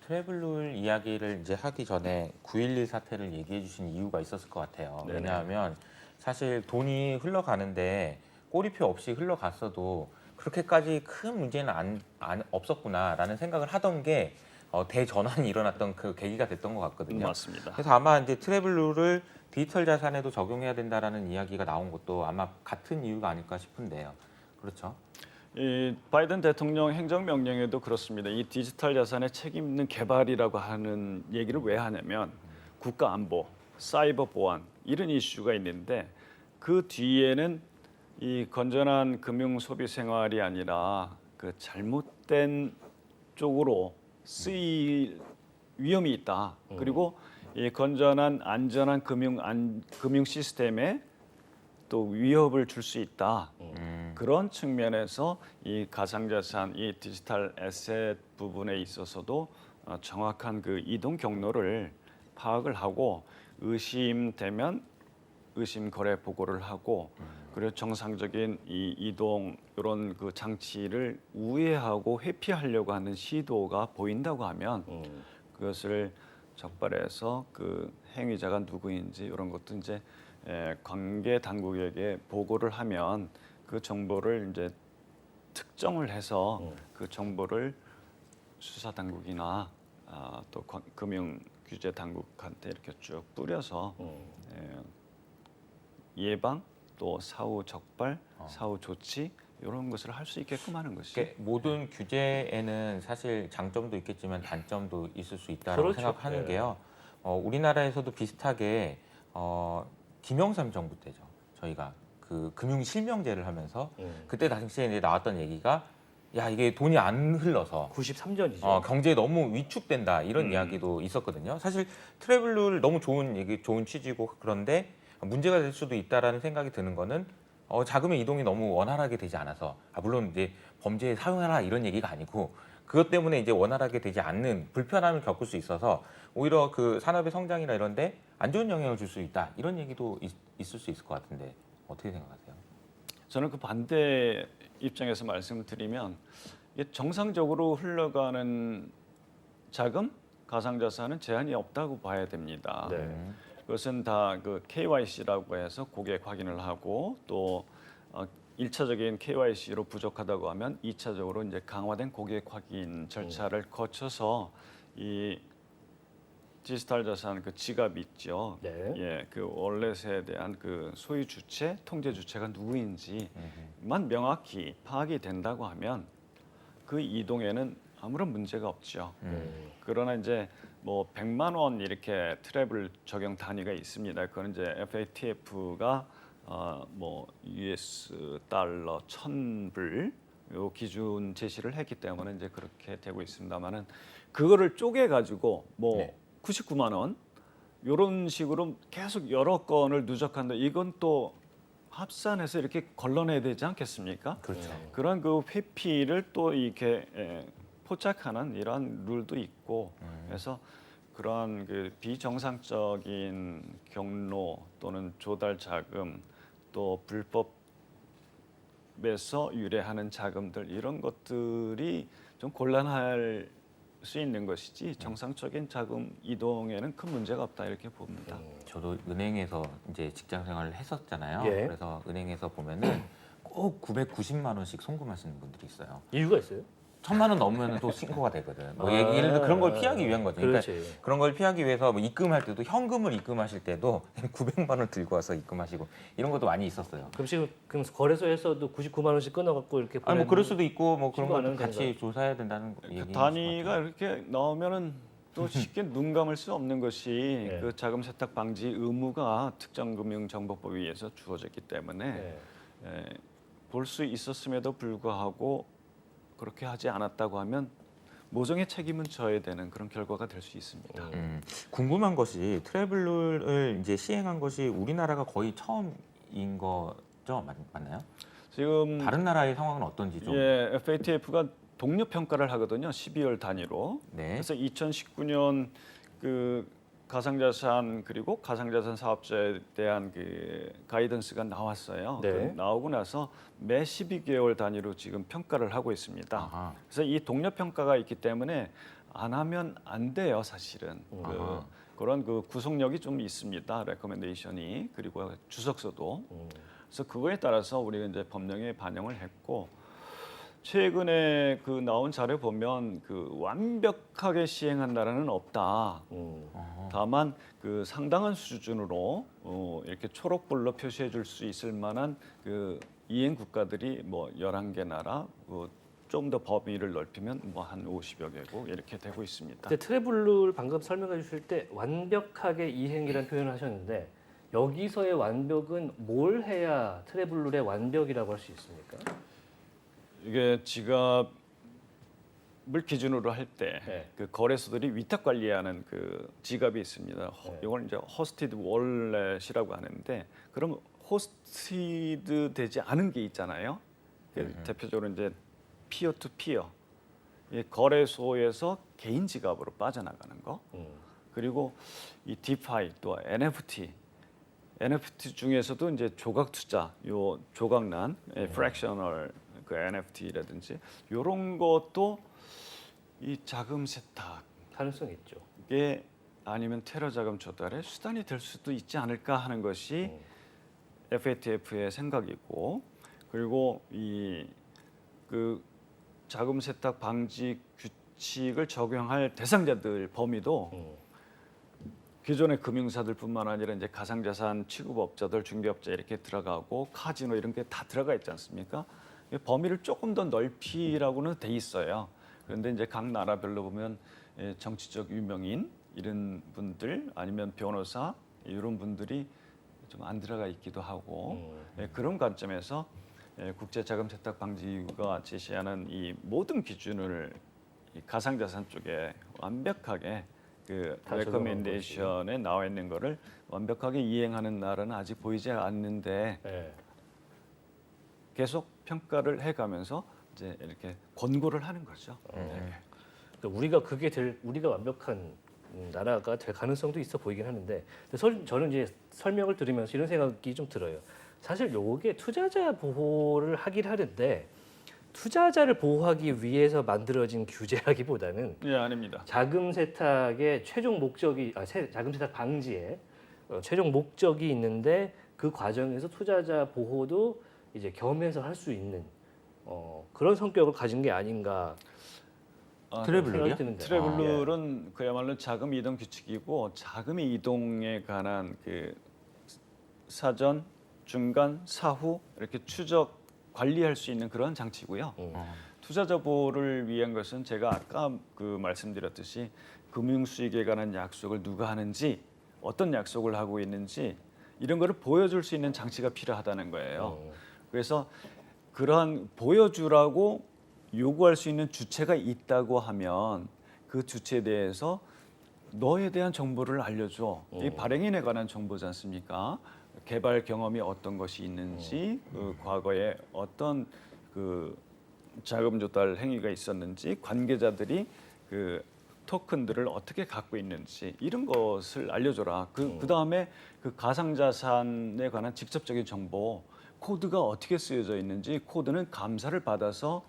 트래블룰 이야기를 이제 하기 전에 9.11 사태를 얘기해 주신 이유가 있었을 것 같아요. 네네. 왜냐하면 사실 돈이 흘러가는데 꼬리표 없이 흘러갔어도 그렇게까지 큰 문제는 없었구나라는 생각을 하던 게 대전환이 일어났던 그 계기가 됐던 것 같거든요. 맞습니다. 그래서 아마 이제 트래블룰을 디지털 자산에도 적용해야 된다라는 이야기가 나온 것도 아마 같은 이유가 아닐까 싶은데요. 그렇죠? 이 바이든 대통령 행정명령에도 그렇습니다. 이 디지털 자산의 책임 있는 개발이라고 하는 얘기를 왜 하냐면 국가 안보, 사이버 보안 이런 이슈가 있는데 그 뒤에는 이 건전한 금융 소비 생활이 아니라 그 잘못된 쪽으로 쓰일 위험이 있다. 그리고 이 건전한 안전한 금융 시스템에 또 위협을 줄 수 있다. 그런 측면에서 이 가상자산, 이 디지털 에셋 부분에 있어서도 정확한 그 이동 경로를 파악을 하고 의심되면 의심 거래 보고를 하고 그리고 정상적인 이 이동 이런 그 장치를 우회하고 회피하려고 하는 시도가 보인다고 하면 그것을 적발해서 그 행위자가 누구인지 이런 것도 이제 관계 당국에게 보고를 하면 그 정보를 이제 특정을 해서 그 정보를 수사 당국이나 또 금융 규제 당국한테 이렇게 쭉 뿌려서 예방 또 사후 적발, 사후 조치 이런 것을 할 수 있게끔 하는 것이 그러니까 모든 규제에는 사실 장점도 있겠지만 단점도 있을 수 있다고 그렇죠. 생각하는 네. 게요. 우리나라에서도 비슷하게 김영삼 정부 때죠. 저희가 그 금융 실명제를 하면서 그때 당시에 이제 나왔던 얘기가 야 이게 돈이 안 흘러서 93년이죠. 경제에 너무 위축된다 이런 이야기도 있었거든요. 사실 트래블룰 너무 좋은 얘기, 좋은 취지고 그런데 문제가 될 수도 있다라는 생각이 드는 거는 자금의 이동이 너무 원활하게 되지 않아서 물론 이제 범죄에 사용하라 이런 얘기가 아니고 그것 때문에 이제 원활하게 되지 않는 불편함을 겪을 수 있어서 오히려 그 산업의 성장이나 이런데 안 좋은 영향을 줄 수 있다 이런 얘기도 있을 수 있을 것 같은데 어떻게 생각하세요? 저는 그 반대 입장에서 말씀을 드리면 이게 정상적으로 흘러가는 자금, 가상자산은 제한이 없다고 봐야 됩니다. 네. 그것은 다 그 KYC라고 해서 고객 확인을 하고 또 1차적인 KYC로 부족하다고 하면 2차적으로 이제 강화된 고객 확인 절차를 거쳐서 이 디지털 자산 그 지갑 있죠. 네. 예, 그 월렛에 대한 그 소유 주체, 통제 주체가 누구인지만 명확히 파악이 된다고 하면 그 이동에는 아무런 문제가 없죠. 그러나 이제 뭐 100만 원 이렇게 트래블 적용 단위가 있습니다. 그건 이제 FATF가 뭐 US 달러 1,000불 요 기준 제시를 했기 때문에 이제 그렇게 되고 있습니다만은 그거를 쪼개 가지고 뭐 네. 99만 원 이런 식으로 계속 여러 건을 누적한다. 이건 또 합산해서 이렇게 걸러내야 되지 않겠습니까? 그렇죠. 그런 그 회피를 또 이렇게 포착하는 이러한 룰도 있고 그래서 그러한 그 비정상적인 경로 또는 조달 자금 또 불법에서 유래하는 자금들 이런 것들이 좀 곤란할 수 있는 것이지 정상적인 자금 이동에는 큰 문제가 없다 이렇게 봅니다. 저도 은행에서 이제 직장 생활을 했었잖아요. 예. 그래서 은행에서 보면은 꼭 990만 원씩 송금하시는 분들이 있어요. 이유가 있어요? 1,000만 원 넘으면 또 신고가 되거든. 뭐 아, 예를 들어 그런 걸 피하기 위한 거죠. 그러니까 그렇지. 그런 걸 피하기 위해서 뭐 입금할 때도 현금을 입금하실 때도 900만 원 들고 와서 입금하시고 이런 것도 많이 있었어요. 그럼 지금 거래소에서도 99만 원씩 끊어갖고 이렇게 아니 뭐 그럴 수도 있고 뭐 그런 신고 안 것도 해도 같이 되는 조사해야 된다는 그 얘기인 단위가 이렇게 나오면은 또 쉽게 눈 감을 수 없는 것이 네. 그 자금 세탁 방지 의무가 특정금융정보법에 의해서 주어졌기 때문에 네. 볼 수 있었음에도 불구하고 그렇게 하지 않았다고 하면 모종의 책임은 져야 되는 그런 결과가 될 수 있습니다. 궁금한 것이 트래블룰을 이제 시행한 것이 우리나라가 거의 처음인 거죠? 맞나요? 지금 다른 나라의 상황은 어떤지 좀. 예, FATF가 동료 평가를 하거든요. 12월 단위로. 네. 그래서 2019년 그 가상자산 그리고 가상자산 사업자에 대한 그 가이던스가 나왔어요. 네. 그 나오고 나서 매 12개월 단위로 지금 평가를 하고 있습니다. 아하. 그래서 이 동료 평가가 있기 때문에 안 하면 안 돼요, 사실은. 아하. 그런 그 구속력이 좀 있습니다. 레커멘데이션이 그리고 주석서도. 그래서 그거에 따라서 우리가 이제 법령에 반영을 했고 최근에 그 나온 자료 보면 그 완벽하게 시행한 나라는 없다. 다만 그 상당한 수준으로 이렇게 초록불로 표시해 줄 수 있을 만한 그 이행 국가들이 뭐 11개 나라 좀 더 범위를 넓히면 뭐 한 50여 개국 이렇게 되고 있습니다. 근데 트래블룰 방금 설명해 주실 때 완벽하게 이행이라는 표현을 하셨는데 여기서의 완벽은 뭘 해야 트래블룰의 완벽이라고 할 수 있습니까? 이게 지갑을 기준으로 할 때 그 네. 거래소들이 위탁 관리하는 그 지갑이 있습니다. 네. 이걸 이제 호스티드 월렛이라고 하는데 그럼 호스티드 되지 않은 게 있잖아요. 대표적으로 이제 피어 투 피어 이 거래소에서 개인 지갑으로 빠져나가는 거. 그리고 이 디파이 또 NFT 중에서도 이제 조각 투자, 요 조각난, 프랙셔널 그 NFT라든지 이런 것도 이 자금 세탁에 가능성이 있죠. 아니면 테러 자금 조달의 수단이 될 수도 있지 않을까 하는 것이 FATF의 생각이고 그리고 이 그 자금 세탁 방지 규칙을 적용할 대상자들 범위도 기존의 금융사들뿐만 아니라 이제 가상자산 취급업자들, 중개업자 이렇게 들어가고 카지노 이런 게 다 들어가 있지 않습니까? 범위를 조금 더 넓히라고는 돼 있어요. 그런데 이제 각 나라별로 보면 정치적 유명인 이런 분들 아니면 변호사 이런 분들이 좀 안 들어가 있기도 하고 그런 관점에서 국제자금세탁방지위가 제시하는 이 모든 기준을 이 가상자산 쪽에 완벽하게 그 다 적용한 레커멘데이션에 나와 있는 거를 완벽하게 이행하는 나라는 아직 보이지 않는데 네. 계속 평가를 해가면서 이제 이렇게 권고를 하는 거죠. 네. 그러니까 우리가 완벽한 나라가 될 가능성도 있어 보이긴 하는데 근데 저는 이제 설명을 들으면서 이런 생각이 좀 들어요. 사실 요게 투자자 보호를 하긴 하는데 투자자를 보호하기 위해서 만들어진 규제라기보다는 예, 아닙니다. 자금 세탁의 최종 목적이 자금 세탁 방지에 최종 목적이 있는데 그 과정에서 투자자 보호도 이제 겸해서 할 수 있는 그런 성격을 가진 게 아닌가 트래블러요? 생각이 드는데. 트래블룰은 그야말로 자금 이동 규칙이고 자금의 이동에 관한 그 사전, 중간, 사후 이렇게 추적 관리할 수 있는 그런 장치고요. 투자자 보호를 위한 것은 제가 아까 그 말씀드렸듯이 금융 수익에 관한 약속을 누가 하는지 어떤 약속을 하고 있는지 이런 거를 보여줄 수 있는 장치가 필요하다는 거예요. 그래서 그러한 보여주라고 요구할 수 있는 주체가 있다고 하면 그 주체에 대해서 너에 대한 정보를 알려줘. 이 발행인에 관한 정보지 않습니까? 개발 경험이 어떤 것이 있는지, 그 과거에 어떤 그 자금 조달 행위가 있었는지, 관계자들이 그 토큰들을 어떻게 갖고 있는지 이런 것을 알려줘라. 그 다음에 그 가상자산에 관한 직접적인 정보, 코드가 어떻게 쓰여져 있는지, 코드는 감사를 받아서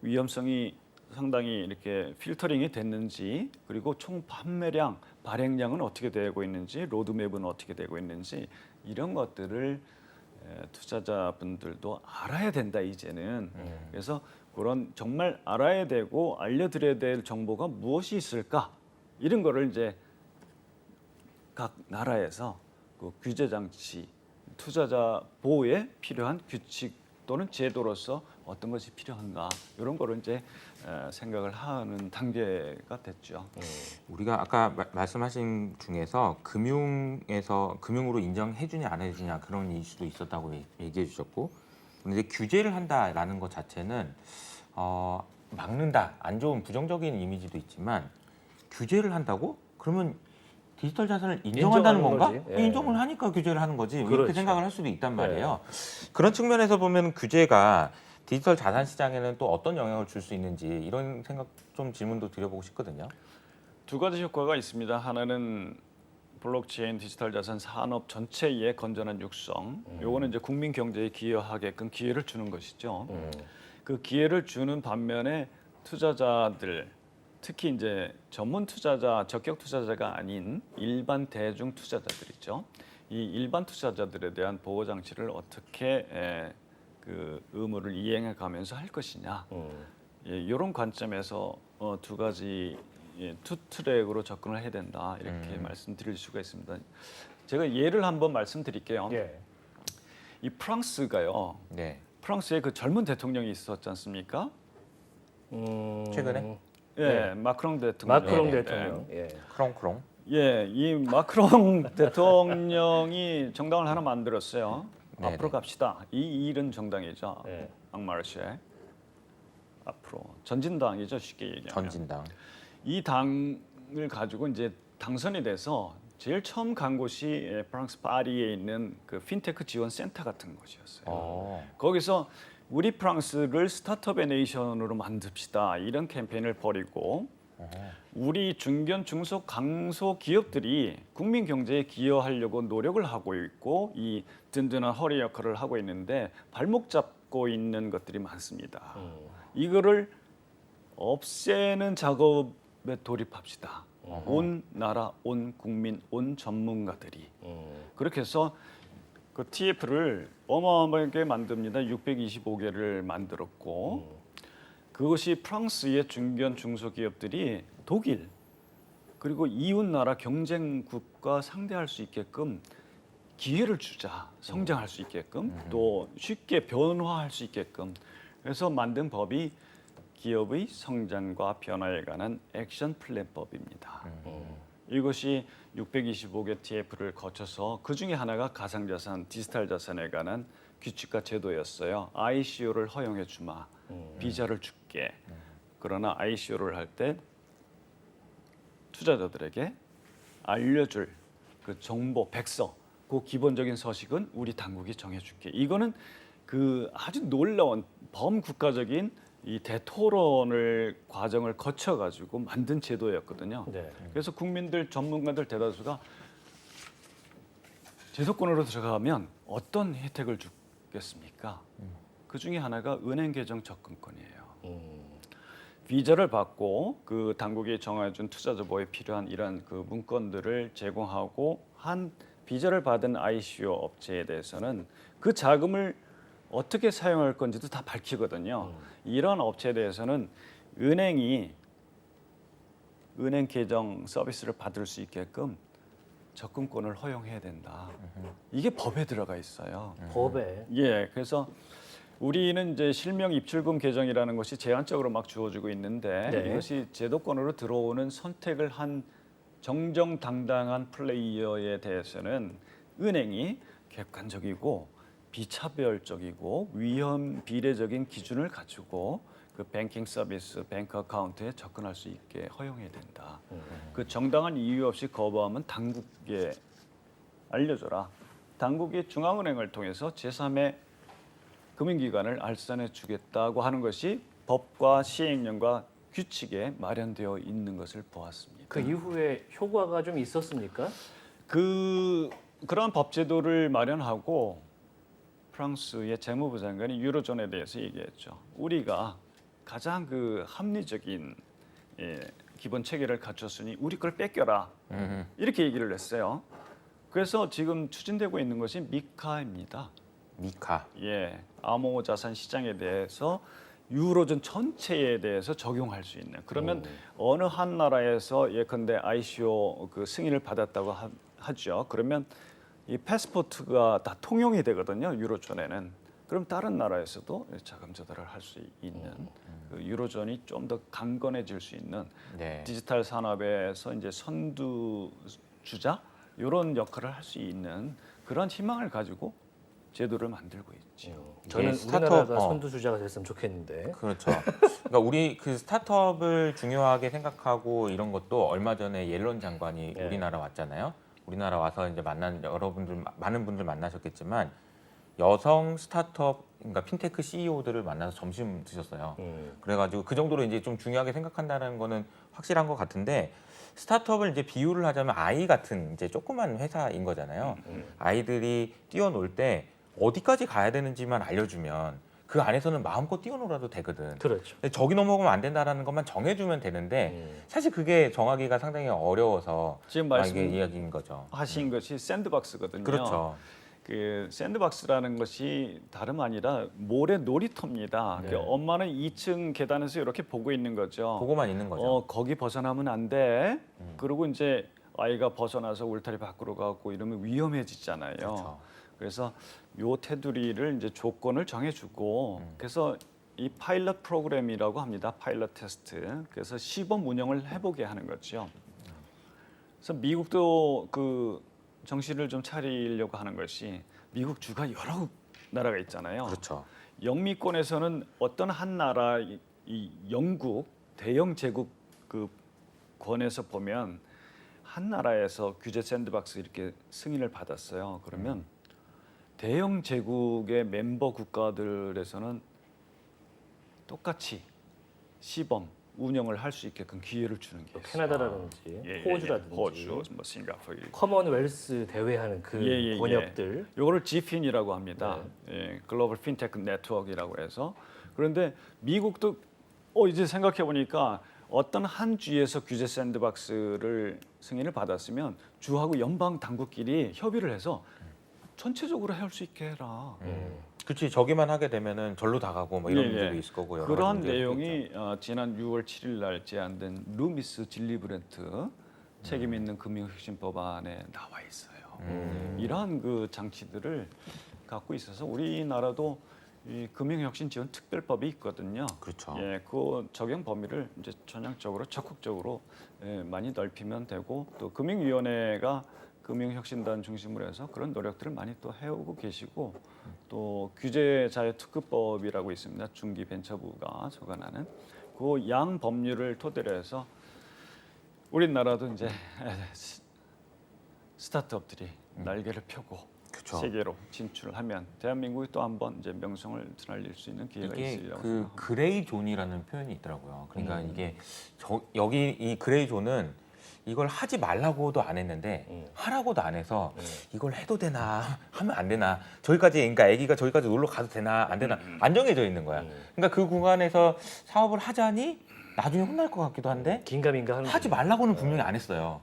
위험성이 상당히 이렇게 필터링이 됐는지, 그리고 총 판매량, 발행량은 어떻게 되고 있는지, 로드맵은 어떻게 되고 있는지 이런 것들을 투자자분들도 알아야 된다 이제는. 그래서 그런 정말 알아야 되고 알려드려야 될 정보가 무엇이 있을까 이런 거를 이제 각 나라에서 그 규제 장치, 투자자 보호에 필요한 규칙 또는 제도로서 어떤 것이 필요한가 이런 거를 이제 생각을 하는 단계가 됐죠. 우리가 아까 말씀하신 중에서 금융으로 인정해주냐 안 해주냐 그런 이슈도 있었다고 얘기해 주셨고, 그런데 규제를 한다라는 것 자체는 막는다, 안 좋은 부정적인 이미지도 있지만 규제를 한다고? 그러면 디지털 자산을 인정한다는 인정하는 건가? 거지. 예. 인정을 하니까 규제를 하는 거지. 이렇게 그렇죠. 생각을 할 수도 있단 말이에요. 그런 측면에서 보면 규제가 디지털 자산 시장에는 또 어떤 영향을 줄 수 있는지 이런 생각 좀 질문도 드려보고 싶거든요. 두 가지 효과가 있습니다. 하나는 블록체인 디지털 자산 산업 전체의 건전한 육성. 요거는 이제 국민 경제에 기여하게끔 기회를 주는 것이죠. 그 기회를 주는 반면에 투자자들, 특히 이제 전문 투자자, 적격 투자자가 아닌 일반 대중 투자자들이죠. 이 일반 투자자들에 대한 보호 장치를 어떻게 그 의무를 이행해 가면서 할 것이냐. 이런 관점에서 두 가지 투 트랙으로 접근을 해야 된다 이렇게 말씀드릴 수가 있습니다. 제가 예를 한번 말씀드릴게요. 예. 이 프랑스가요. 네. 프랑스에 그 젊은 대통령이 있었지 않습니까? 최근에? 예, 네. 마크롱 대통령. 마크롱 네. 대통령. 예. 크롱크롱. 예, 이 마크롱 대통령이 정당을 하나 만들었어요. 네네. 앞으로 갑시다. 이 일은 정당이죠. 네. 앙마르쉐. 앞으로 전진당이죠, 쉽게 얘기하면. 전진당. 이 당을 가지고 이제 당선이 돼서 제일 처음 간 곳이 프랑스 파리에 있는 그 핀테크 지원 센터 같은 곳이었어요. 거기서 우리 프랑스를 스타트업의 네이션으로 만듭시다 이런 캠페인을 벌이고 우리 중견 중소 강소 기업들이 국민 경제에 기여하려고 노력을 하고 있고 이 든든한 허리 역할을 하고 있는데 발목 잡고 있는 것들이 많습니다. 이거를 없애는 작업에 돌입합시다. 온 나라, 온 국민, 온 전문가들이 그렇게 해서 그 TF를 어마어마하게 만듭니다. 625개를 만들었고 그것이 프랑스의 중견 중소기업들이 독일 그리고 이웃 나라 경쟁국과 상대할 수 있게끔 기회를 주자, 성장할 수 있게끔 또 쉽게 변화할 수 있게끔 그래서 만든 법이 기업의 성장과 변화에 관한 액션 플랜법입니다. 이것이 625개 TF를 거쳐서 그 중에 하나가 가상자산, 디지털 자산에 관한 규칙과 제도였어요. ICO를 허용해 주마, 비자를 줄게. 그러나 ICO를 할 때 투자자들에게 알려줄 그 정보, 백서, 그 기본적인 서식은 우리 당국이 정해줄게. 이거는 그 아주 놀라운 범국가적인 이 대토론을 과정을 거쳐 가지고 만든 제도였거든요. 네. 그래서 국민들 전문가들 대다수가 제도권으로 들어가면 어떤 혜택을 주겠습니까? 그 중에 하나가 은행 계정 접근권이에요. 비자를 받고 그 당국이 정해준 투자자 보호에 필요한 이런 그 문건들을 제공하고 한 비자를 받은 ICO 업체에 대해서는 그 자금을 어떻게 사용할 건지도 다 밝히거든요. 이런 업체에 대해서는 은행이 은행 계정 서비스를 받을 수 있게끔 접근권을 허용해야 된다. 이게 법에 들어가 있어요. 법에. 예, 그래서 우리는 이제 실명 입출금 계정이라는 것이 제한적으로 막 주어지고 있는데 네. 이것이 제도권으로 들어오는 선택을 한 정정당당한 플레이어에 대해서는 은행이 객관적이고 비차별적이고 위험 비례적인 기준을 갖추고 그 뱅킹 서비스, 뱅크 어카운트에 접근할 수 있게 허용해야 된다. 그 정당한 이유 없이 거부하면 당국에 알려줘라. 당국이 중앙은행을 통해서 제3의 금융기관을 알선해 주겠다고 하는 것이 법과 시행령과 규칙에 마련되어 있는 것을 보았습니다. 그 이후에 효과가 좀 있었습니까? 그러한 법제도를 마련하고 프랑스의 재무부 장관이 유로존에 대해서 얘기했죠. 우리가 가장 그 합리적인 기본 체계를 갖췄으니 우리 걸 뺏겨라. 이렇게 얘기를 했어요. 그래서 지금 추진되고 있는 것이 미카입니다. 미카. 예, 암호자산 시장에 대해서 유로존 전체에 대해서 적용할 수 있는. 그러면 어느 한 나라에서 예컨대 ICO 그 승인을 받았다고 하죠. 그러면 이 패스포트가 다 통용이 되거든요. 유로존에는. 그럼 다른 나라에서도 자금 조달을 할 수 있는 그 유로존이 좀 더 강건해질 수 있는 네. 디지털 산업에서 이제 선두주자 이런 역할을 할 수 있는 그런 희망을 가지고 제도를 만들고 있죠. 저는 스타트업, 우리나라가 선두주자가 됐으면 좋겠는데. 그렇죠. 그러니까 우리 그 스타트업을 중요하게 생각하고 이런 것도 얼마 전에 옐런 장관이 네. 우리나라 왔잖아요. 우리나라 와서 이제 많은 분들 만나셨겠지만 여성 스타트업, 그러니까 핀테크 CEO들을 만나서 점심 드셨어요. 그래가지고 그 정도로 이제 좀 중요하게 생각한다는 거는 확실한 것 같은데 스타트업을 이제 비유를 하자면 아이 같은 이제 조그만 회사인 거잖아요. 아이들이 뛰어놀 때 어디까지 가야 되는지만 알려주면 그 안에서는 마음껏 뛰어놀아도 되거든. 그렇죠. 근데 저기 넘어가면 안 된다라는 것만 정해주면 되는데 사실 그게 정하기가 상당히 어려워서 지금 이게 이야기인 거죠. 말씀하신 것이 샌드박스거든요. 그렇죠. 그 샌드박스라는 것이 다름 아니라 모래 놀이터입니다. 네. 그 엄마는 2층 계단에서 이렇게 보고 있는 거죠. 보고만 있는 거죠. 거기 벗어나면 안 돼. 그리고 이제 아이가 벗어나서 울타리 밖으로 가고 이러면 위험해지잖아요. 그렇죠. 그래서 요 테두리를 이제 조건을 정해주고 그래서 이 파일럿 프로그램이라고 합니다. 파일럿 테스트. 그래서 시범 운영을 해보게 하는 거죠. 그래서 미국도 그 정신을 좀 차리려고 하는 것이 미국 주가 여러 나라가 있잖아요. 그렇죠. 영미권에서는 어떤 한 나라 이 영국 대영 제국 그 권에서 보면 한 나라에서 규제 샌드박스 이렇게 승인을 받았어요. 그러면 대영 제국의 멤버 국가들에서는 똑같이 시범 운영을 할 수 있게끔 기회를 주는 게 있어요. 캐나다라든지 호주라든지 호주, 뭐 싱가포르. 커먼웰스 대회하는 그 번역들. 요거를 GFIN이라고 합니다. 예, 글로벌 핀테크 네트워크라고 해서. 그런데 미국도 이제 생각해 보니까 어떤 한 주에서 규제 샌드박스를 승인을 받았으면 주하고 연방 당국끼리 협의를 해서 전체적으로 할 수 있게 해라. 그렇지. 저기만 하게 되면은 절로 다 가고 뭐 이런 문제도 있을 거고 여러 그런 가지 문제가 내용이 지난 6월 7일 날 제안된 루미스 질리브렌트 책임 있는 금융혁신 법안에 나와 있어요. 이러한 그 장치들을 갖고 있어서 우리나라도 이 금융혁신 지원 특별법이 있거든요. 그렇죠. 예, 그 적용 범위를 이제 전향적으로 적극적으로 많이 넓히면 되고 또 금융위원회가 금융혁신단 중심으로 해서 그런 노력들을 많이 또 해오고 계시고 또 규제자유특급법이라고 있습니다. 중기벤처부가 주관하는 그 양 법률을 토대로 해서 우리나라도 이제 스타트업들이 날개를 펴고 그쵸. 세계로 진출을 하면 대한민국이 또 한번 이제 명성을 드날릴 수 있는 기회가 이게 있으리라고 그 생각합니다. 그레이 존이라는 표현이 있더라고요. 그러니까 이게 여기 이 그레이 존은 이걸 하지 말라고도 안 했는데 하라고도 안 해서 이걸 해도 되나 하면 안 되나 저기까지 그러니까 아기가 저기까지 놀러 가도 되나 안 되나 안 정해져 있는 거야. 그러니까 그 구간에서 사업을 하자니 나중에 혼날 것 같기도 한데 긴가민가 하는 하지 말라고는 분명히 안 했어요.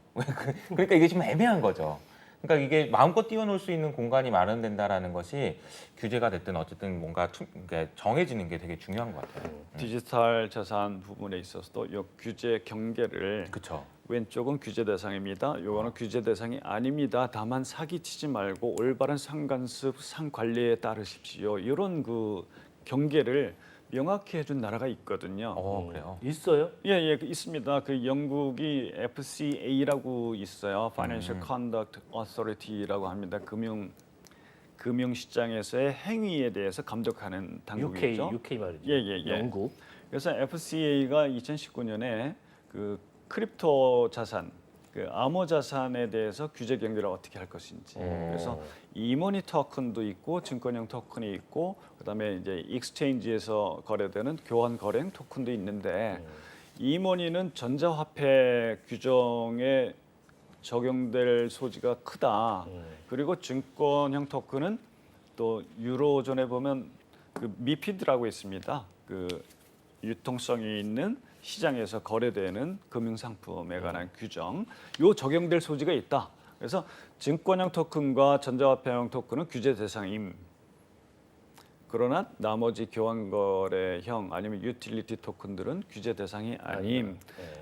그러니까 이게 좀 애매한 거죠. 그러니까 이게 마음껏 뛰어놀 수 있는 공간이 마련된다라는 것이 규제가 됐든 어쨌든 뭔가 그러니까 정해지는 게 되게 중요한 것 같아요. 디지털 자산 부분에 있어서도 이 규제 경계를 그렇죠. 왼쪽은 규제 대상입니다. 요거는 규제 대상이 아닙니다. 다만 사기치지 말고 올바른 상관습, 상관리에 따르십시오. 이런 그 경계를 명확히 해준 나라가 있거든요. 그래요. 있어요? 예, 있습니다. 그 영국이 FCA라고 있어요. Financial Conduct Authority라고 합니다. 금융 시장에서의 행위에 대해서 감독하는 당국이죠. UK 말이죠. 예. 영국. 그래서 FCA가 2019년에 그 크립토 자산, 그 암호 자산에 대해서 규제 경계를 어떻게 할 것인지. 그래서 이머니 토큰도 있고 증권형 토큰이 있고 그다음에 이제 익스체인지에서 거래되는 교환 거래형 토큰도 있는데 이머니는 전자화폐 규정에 적용될 소지가 크다. 그리고 증권형 토큰은 또 유로존에 보면 그 미피드라고 있습니다. 그 유통성이 있는 시장에서 거래되는 금융상품에 관한 규정, 요 적용될 소지가 있다. 그래서 증권형 토큰과 전자화폐형 토큰은 규제 대상임. 그러나 나머지 교환거래형 아니면 유틸리티 토큰들은 규제 대상이 아님.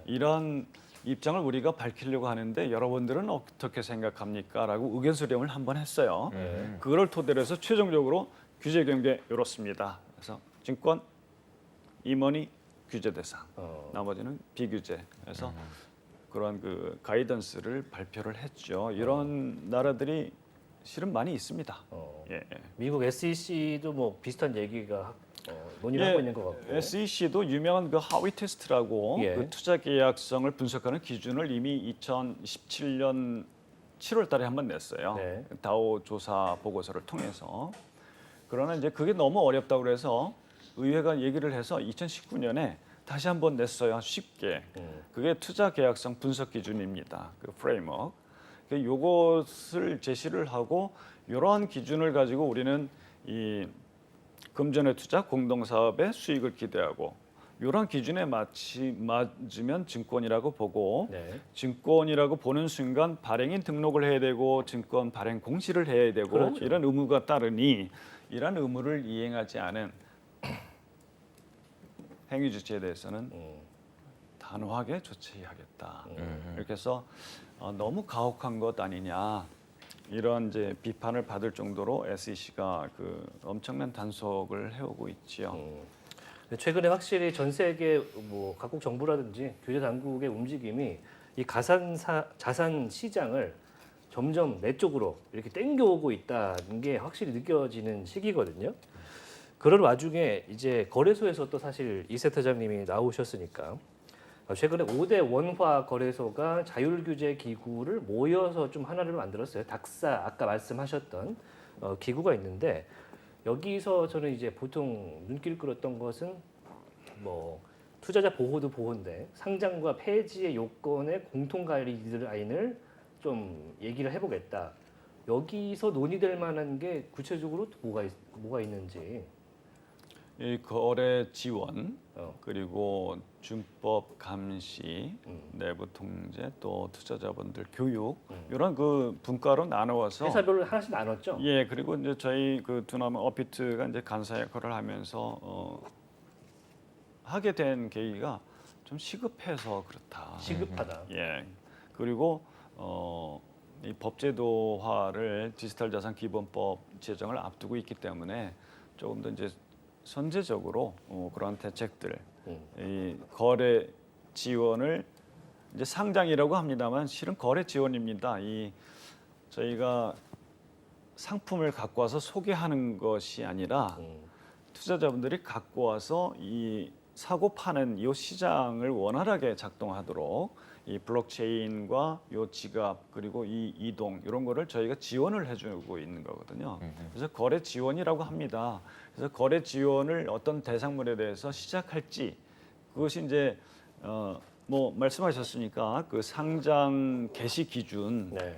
이런 입장을 우리가 밝히려고 하는데 여러분들은 어떻게 생각합니까? 라고 의견 수렴을 한번 했어요. 그걸 토대로 해서 최종적으로 규제 경계 이렇습니다. 그래서 증권, 이머니 규제 대상, 나머지는 비규제. 그래서 그런 그 가이던스를 발표를 했죠. 이런 나라들이 실은 많이 있습니다. 예. 미국 SEC도 뭐 비슷한 얘기가 논의를 하고 있는 것 같고. SEC도 유명한 그 하위 테스트라고 예. 그 투자 계약성을 분석하는 기준을 이미 2017년 7월달에 한번 냈어요. 네. 다오 조사 보고서를 통해서. 그러나 이제 그게 너무 어렵다고 그래서 의회가 얘기를 해서 2019년에 다시 한번 냈어요. 쉽게. 그게 투자 계약성 분석 기준입니다. 그 프레임워크. 요것을 제시를 하고 이러한 기준을 가지고 우리는 이 금전의 투자 공동사업의 수익을 기대하고 이런 기준에 맞으면 증권이라고 보고 네. 증권이라고 보는 순간 발행인 등록을 해야 되고 증권 발행 공시를 해야 되고 그렇죠. 이런 의무가 따르니 이런 의무를 이행하지 않은 행위 주체에 대해서는 단호하게 조치하겠다. 이렇게 해서 너무 가혹한 것 아니냐 이런 이제 비판을 받을 정도로 SEC가 그 엄청난 단속을 해오고 있지요. 최근에 확실히 전 세계 뭐 각국 정부라든지 규제 당국의 움직임이 이 자산 시장을 점점 내 쪽으로 이렇게 땡겨오고 있다는 게 확실히 느껴지는 시기거든요. 그런 와중에 이제 거래소에서 또 사실 이세타장님이 나오셨으니까 최근에 5대 원화 거래소가 자율규제 기구를 모여서 좀 하나를 만들었어요. 닥사 아까 말씀하셨던 기구가 있는데 여기서 저는 이제 보통 눈길 끌었던 것은 뭐 투자자 보호도 보호인데 상장과 폐지의 요건의 공통 가이드라인을 좀 얘기를 해보겠다. 여기서 논의될 만한 게 구체적으로 뭐가 있는지. 이 거래 지원 그리고 준법 감시, 내부 통제, 또 투자자분들 교육 이런 그 분과로 나누어서 회사별로 하나씩 나눴죠. 예 그리고 이제 저희 그 두나무 어피트가 이제 간사 역할을 하면서 하게 된 계기가 좀 시급해서 그렇다. 시급하다. 예 그리고 이 법제도화를 디지털 자산 기본법 제정을 앞두고 있기 때문에 조금 더 이제 선제적으로 그런 대책들, 이 거래 지원을 이제 상장이라고 합니다만 실은 거래 지원입니다. 이 저희가 상품을 갖고 와서 소개하는 것이 아니라 투자자분들이 갖고 와서 이 사고 파는 이 시장을 원활하게 작동하도록 이 블록체인과 요 지갑 그리고 이 이동 이런 거를 저희가 지원을 해주고 있는 거거든요. 그래서 거래 지원이라고 합니다. 그래서 거래 지원을 어떤 대상물에 대해서 시작할지 그것이 이제 뭐 말씀하셨으니까 그 상장 개시 기준 네.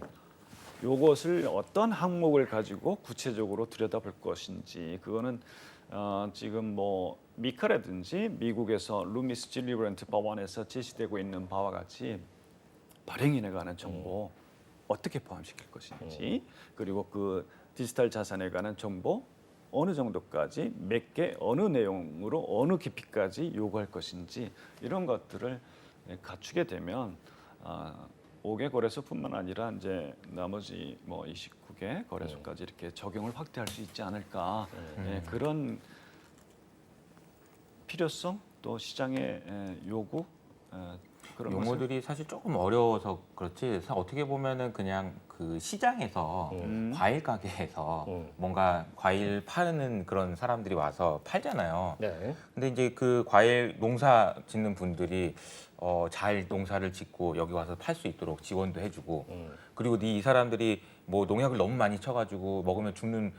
요것을 어떤 항목을 가지고 구체적으로 들여다볼 것인지 그거는 지금 뭐 미카라든지 미국에서 루미스 질리브런트 법안에서 제시되고 있는 바와 같이 발행인에 관한 정보 어떻게 포함시킬 것인지 그리고 그 디지털 자산에 관한 정보 어느 정도까지 몇 개 어느 내용으로 어느 깊이까지 요구할 것인지 이런 것들을 갖추게 되면 5개 거래소뿐만 아니라 이제 나머지 뭐 29개 거래소까지 이렇게 적용을 확대할 수 있지 않을까 그런 필요성 또 시장의 요구 그런 것을 용어들이 사실 조금 어려워서 그렇지 어떻게 보면은 그냥 그 시장에서 과일 가게에서 뭔가 과일 파는 그런 사람들이 와서 팔잖아요. 네. 근데 이제 그 과일 농사 짓는 분들이 잘 농사를 짓고 여기 와서 팔 수 있도록 지원도 해주고 그리고 이 사람들이 뭐 농약을 너무 많이 쳐가지고 먹으면 죽는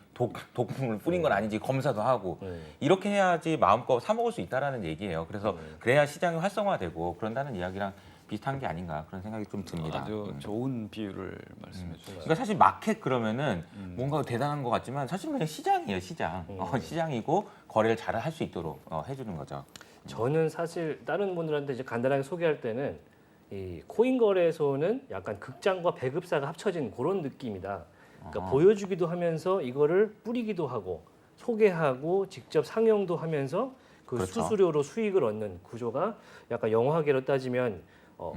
독품을 뿌린 건 아닌지 검사도 하고 이렇게 해야지 마음껏 사 먹을 수 있다라는 얘기예요. 그래서 그래야 시장이 활성화되고 그런다는 이야기랑 비슷한 게 아닌가 그런 생각이 좀 듭니다. 아주 좋은 비유를 말씀해 주셨어요. 그러니까 사실 마켓 그러면은 뭔가 대단한 것 같지만 사실은 그냥 시장이에요, 시장. 시장이고 거래를 잘 할 수 있도록 해주는 거죠. 저는 사실 다른 분들한테 이제 간단하게 소개할 때는 이 코인 거래소는 약간 극장과 배급사가 합쳐진 그런 느낌이다. 그러니까 보여주기도 하면서 이거를 뿌리기도 하고 소개하고 직접 상용도 하면서 그 그렇죠. 수수료로 수익을 얻는 구조가 약간 영화계로 따지면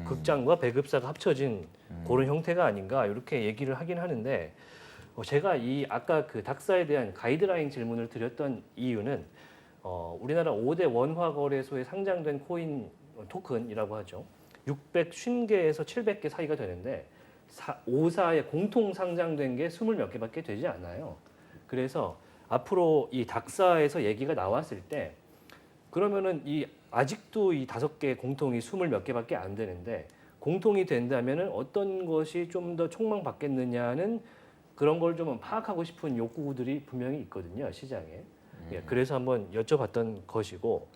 극장과 배급사가 합쳐진 그런 형태가 아닌가 이렇게 얘기를 하긴 하는데 제가 이 아까 그 닥사에 대한 가이드라인 질문을 드렸던 이유는 우리나라 5대 원화 거래소에 상장된 코인 토큰이라고 하죠. 650개에서 700개 사이가 되는데 5사에 공통 상장된 게 20몇 개밖에 되지 않아요. 그래서 앞으로 이 닥사에서 얘기가 나왔을 때 그러면은 이 아직도 이 5개 공통이 20몇 개밖에 안 되는데 공통이 된다면은 어떤 것이 좀 더 촉망받겠느냐는 그런 걸 좀 파악하고 싶은 욕구들이 분명히 있거든요, 시장에. 예, 그래서 한번 여쭤봤던 것이고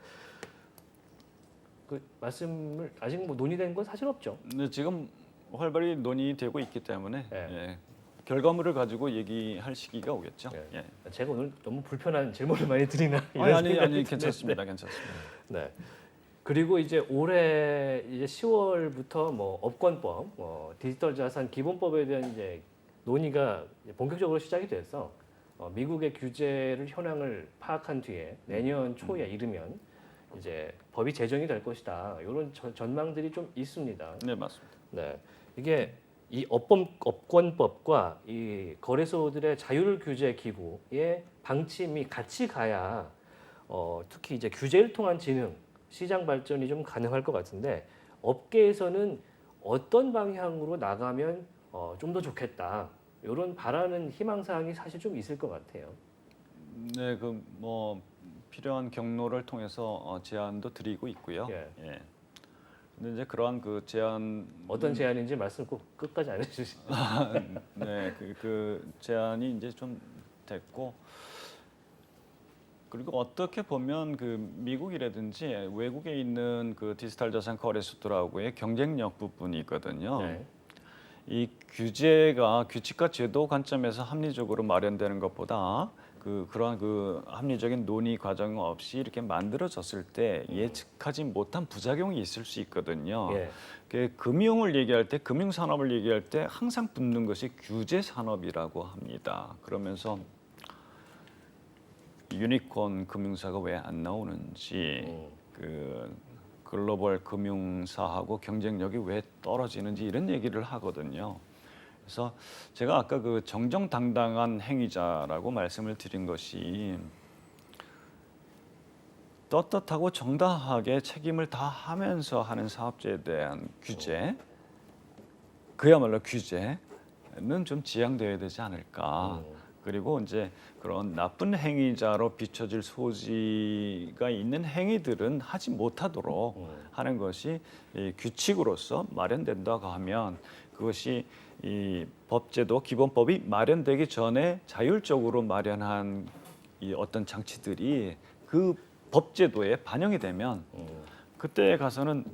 그 말씀을 아직 뭐 논의된 건 사실 없죠. 근데 지금 활발히 논의되고 있기 때문에 네. 결과물을 가지고 얘기할 시기가 오겠죠. 네. 예. 제가 오늘 너무 불편한 질문을 많이 드리나 이런 아니 생각이 드는데. 괜찮습니다. 괜찮습니다. 네. 그리고 이제 올해 이제 10월부터 뭐 업권법, 디지털 자산 기본법에 대한 이제 논의가 본격적으로 시작이 돼서 미국의 규제를 현황을 파악한 뒤에 내년 초에 이르면 이제 법이 제정이 될 것이다. 이런 전망들이 좀 있습니다. 네, 맞습니다. 네, 이게 이 업권법과 이 거래소들의 자율 규제 기구의 방침이 같이 가야 특히 이제 규제를 통한 진흥, 시장 발전이 좀 가능할 것 같은데 업계에서는 어떤 방향으로 나가면 좀 더 좋겠다. 이런 바라는 희망 사항이 사실 좀 있을 것 같아요. 네, 그 뭐 필요한 경로를 통해서 제안도 드리고 있고요. 예. 예. 근데 이제 그러한 그 제안 어떤 제안인지 말씀 꼭 끝까지 안 해주시죠. 네, 그 제안이 이제 좀 됐고 그리고 어떻게 보면 그 미국이라든지 외국에 있는 그 디지털 자산 거래소들하고의 경쟁력 부분이 있거든요. 네. 이 규제가 규칙과 제도 관점에서 합리적으로 마련되는 것보다 그러한 그 합리적인 논의 과정 없이 이렇게 만들어졌을 때 예측하지 못한 부작용이 있을 수 있거든요. 예. 그 금융을 얘기할 때, 금융 산업을 얘기할 때 항상 붙는 것이 규제 산업이라고 합니다. 그러면서 유니콘 금융사가 왜 안 나오는지, 그 글로벌 금융사하고 경쟁력이 왜 떨어지는지 이런 얘기를 하거든요. 그래서 제가 아까 그 정정당당한 행위자라고 말씀을 드린 것이 떳떳하고 정당하게 책임을 다하면서 하는 사업자에 대한 규제, 그야말로 규제는 좀 지양되어야 되지 않을까. 그리고 이제 그런 나쁜 행위자로 비춰질 소지가 있는 행위들은 하지 못하도록 하는 것이 이 규칙으로서 마련된다고 하면 그것이 이 법제도 기본법이 마련되기 전에 자율적으로 마련한 이 어떤 장치들이 그 법제도에 반영이 되면 그때 가서는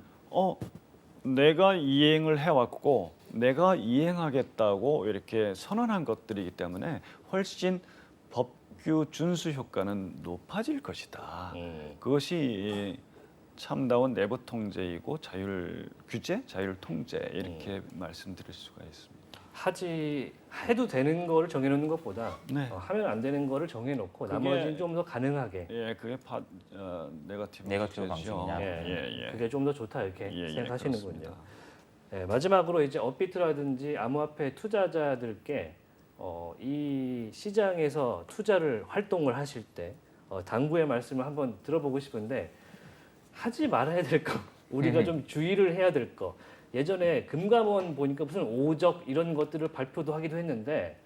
내가 이행을 해왔고 내가 이행하겠다고 이렇게 선언한 것들이기 때문에 훨씬 법규 준수 효과는 높아질 것이다. 그것이 참다운 내부 통제이고 자율 규제, 자율 통제 이렇게 말씀드릴 수가 있습니다. 해도 되는 거를 정해놓는 것보다 네. 하면 안 되는 거를 정해놓고 그게- 나머지는 좀 더 가능하게 그게 네거티브 네거티브 방식이죠. 방식이냐. 그게 좀 더 좋다 이렇게 생각하시는군요. 그렇습니다. 마지막으로 이제 업비트라든지 암호화폐 투자자들께 이 시장에서 투자를 활동을 하실 때 당부의 말씀을 한번 들어보고 싶은데 하지 말아야 될 거, 우리가 좀 주의를 해야 될 거. 예전에 금감원 보니까 무슨 오적 이런 것들을 발표도 하기도 했는데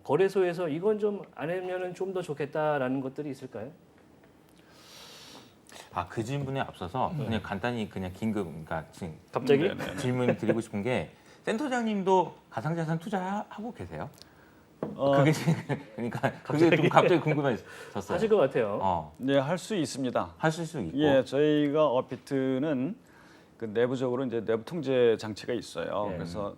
거래소에서 이건 좀 안 하면은 좀 더 좋겠다라는 것들이 있을까요? 그 질문에 앞서서 그냥 간단히 그냥 긴급 그러니까 지금 갑자기? 질문 드리고 싶은 게 센터장님도 가상자산 투자하고 계세요? 어, 그게 그러니까 그게 좀 갑자기 궁금해졌어요. 하실 것 같아요. 네, 할 수 있습니다. 하실 수 있고. 저희가 업비트는 그 내부적으로 이제 내부 통제 장치가 있어요. 네. 그래서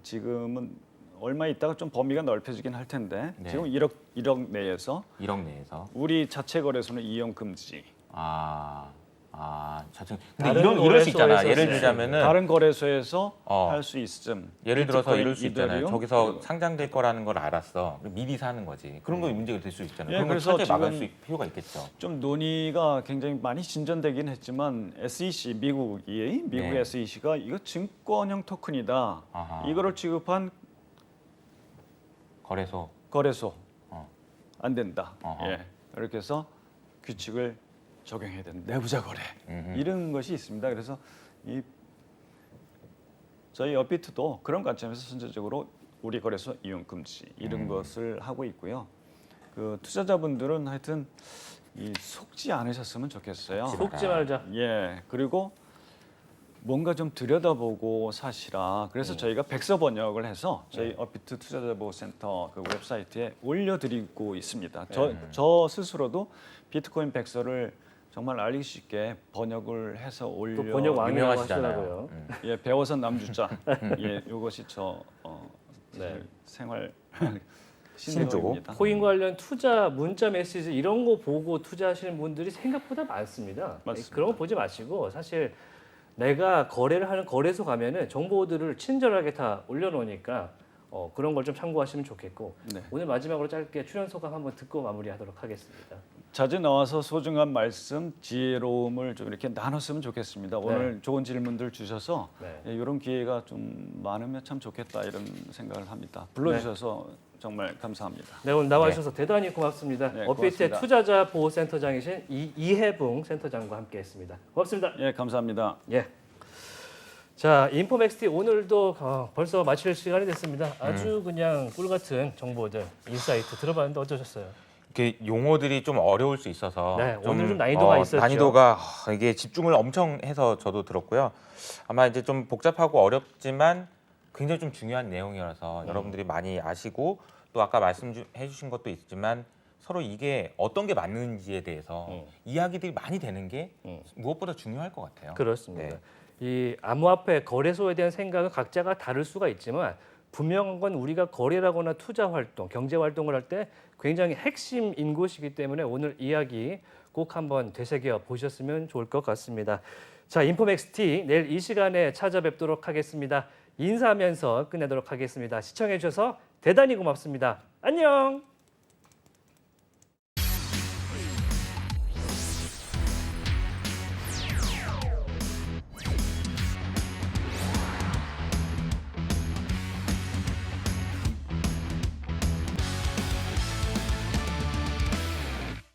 지금은 얼마 있다가 좀 범위가 넓혀지긴 할 텐데 네. 지금 1억 내에서 1억 내에서. 우리 자체 거래소는 이용 금지. 자체. 근데 다른 이럴 수 있잖아. 거래소에서 예를 쓸 들자면은 다른 거래소에서 어. 할 수 있음. 예를 들어서 비트코인, 이럴 수 있잖아요. 이더리움, 저기서 그리고 상장될 거라는 걸 알았어. 미리 사는 거지. 그런 거 문제가 될 수 있잖아요. 예, 그런 걸 그래서 철저히 막을 지금 수 필요가 있겠죠. 좀 논의가 굉장히 많이 진전되긴 했지만 SEC 미국 네. SEC가 이거 증권형 토큰이다. 아하. 이거를 취급한 거래소. 거래소 어. 안 된다. 어허. 이렇게 해서 규칙을 적용해야 된다. 내부자 거래 음흠. 이런 것이 있습니다. 그래서 저희 업비트도 그런 관점에서 선제적으로 우리 거래소 이용 금지 이런 것을 하고 있고요. 그 투자자분들은 하여튼 속지 않으셨으면 좋겠어요. 속지 말자. 그리고 뭔가 좀 들여다보고 사시라. 그래서 저희가 백서 번역을 해서 저희 업비트 투자자보호센터 그 웹사이트에 올려드리고 있습니다. 저 스스로도 비트코인 백서를 정말 알기 쉽게 번역을 해서 또 번역 왕이라고 유명하시잖아요. 하시더라고요. 배워서 남주자. 이것이 저 네. 생활 신조. 신조입니다. 코인 관련 투자 문자 메시지 이런 거 보고 투자하시는 분들이 생각보다 많습니다. 맞습니다. 그런 거 보지 마시고 사실 내가 거래를 하는 거래소 가면은 정보들을 친절하게 다 올려놓으니까 그런 걸 좀 참고하시면 좋겠고 네. 오늘 마지막으로 짧게 출연 소감 한번 듣고 마무리하도록 하겠습니다. 자주 나와서 소중한 말씀, 지혜로움을 좀 이렇게 나눴으면 좋겠습니다. 오늘 좋은 질문들 주셔서 네. 이런 기회가 좀 많으면 참 좋겠다 이런 생각을 합니다. 불러주셔서 정말 감사합니다. 네, 오늘 나와주셔서 대단히 고맙습니다. 네, 업비트의 고맙습니다. 투자자 보호센터장이신 이해붕 센터장과 함께했습니다. 고맙습니다. 감사합니다. 예. 자, 인포맥스티 오늘도 벌써 마칠 시간이 됐습니다. 아주 그냥 꿀 같은 정보들, 인사이트 들어봤는데 어떠셨어요? 이렇게 용어들이 좀 어려울 수 있어서 네, 오늘 좀 난이도가 있었죠. 난이도가 이게 집중을 엄청 해서 저도 들었고요. 아마 이제 좀 복잡하고 어렵지만 굉장히 좀 중요한 내용이라서 여러분들이 많이 아시고 또 아까 말씀해 주신 것도 있지만 서로 이게 어떤 게 맞는지에 대해서 이야기들이 많이 되는 게 무엇보다 중요할 것 같아요. 그렇습니다. 네. 이 암호화폐 거래소에 대한 생각은 각자가 다를 수가 있지만 분명한 건 우리가 거래라거나 투자 활동, 경제 활동을 할 때 굉장히 핵심인 곳이기 때문에 오늘 이야기 꼭 한번 되새겨 보셨으면 좋을 것 같습니다. 자, 인포맥스티 내일 이 시간에 찾아뵙도록 하겠습니다. 인사하면서 끝내도록 하겠습니다. 시청해 주셔서 대단히 고맙습니다. 안녕.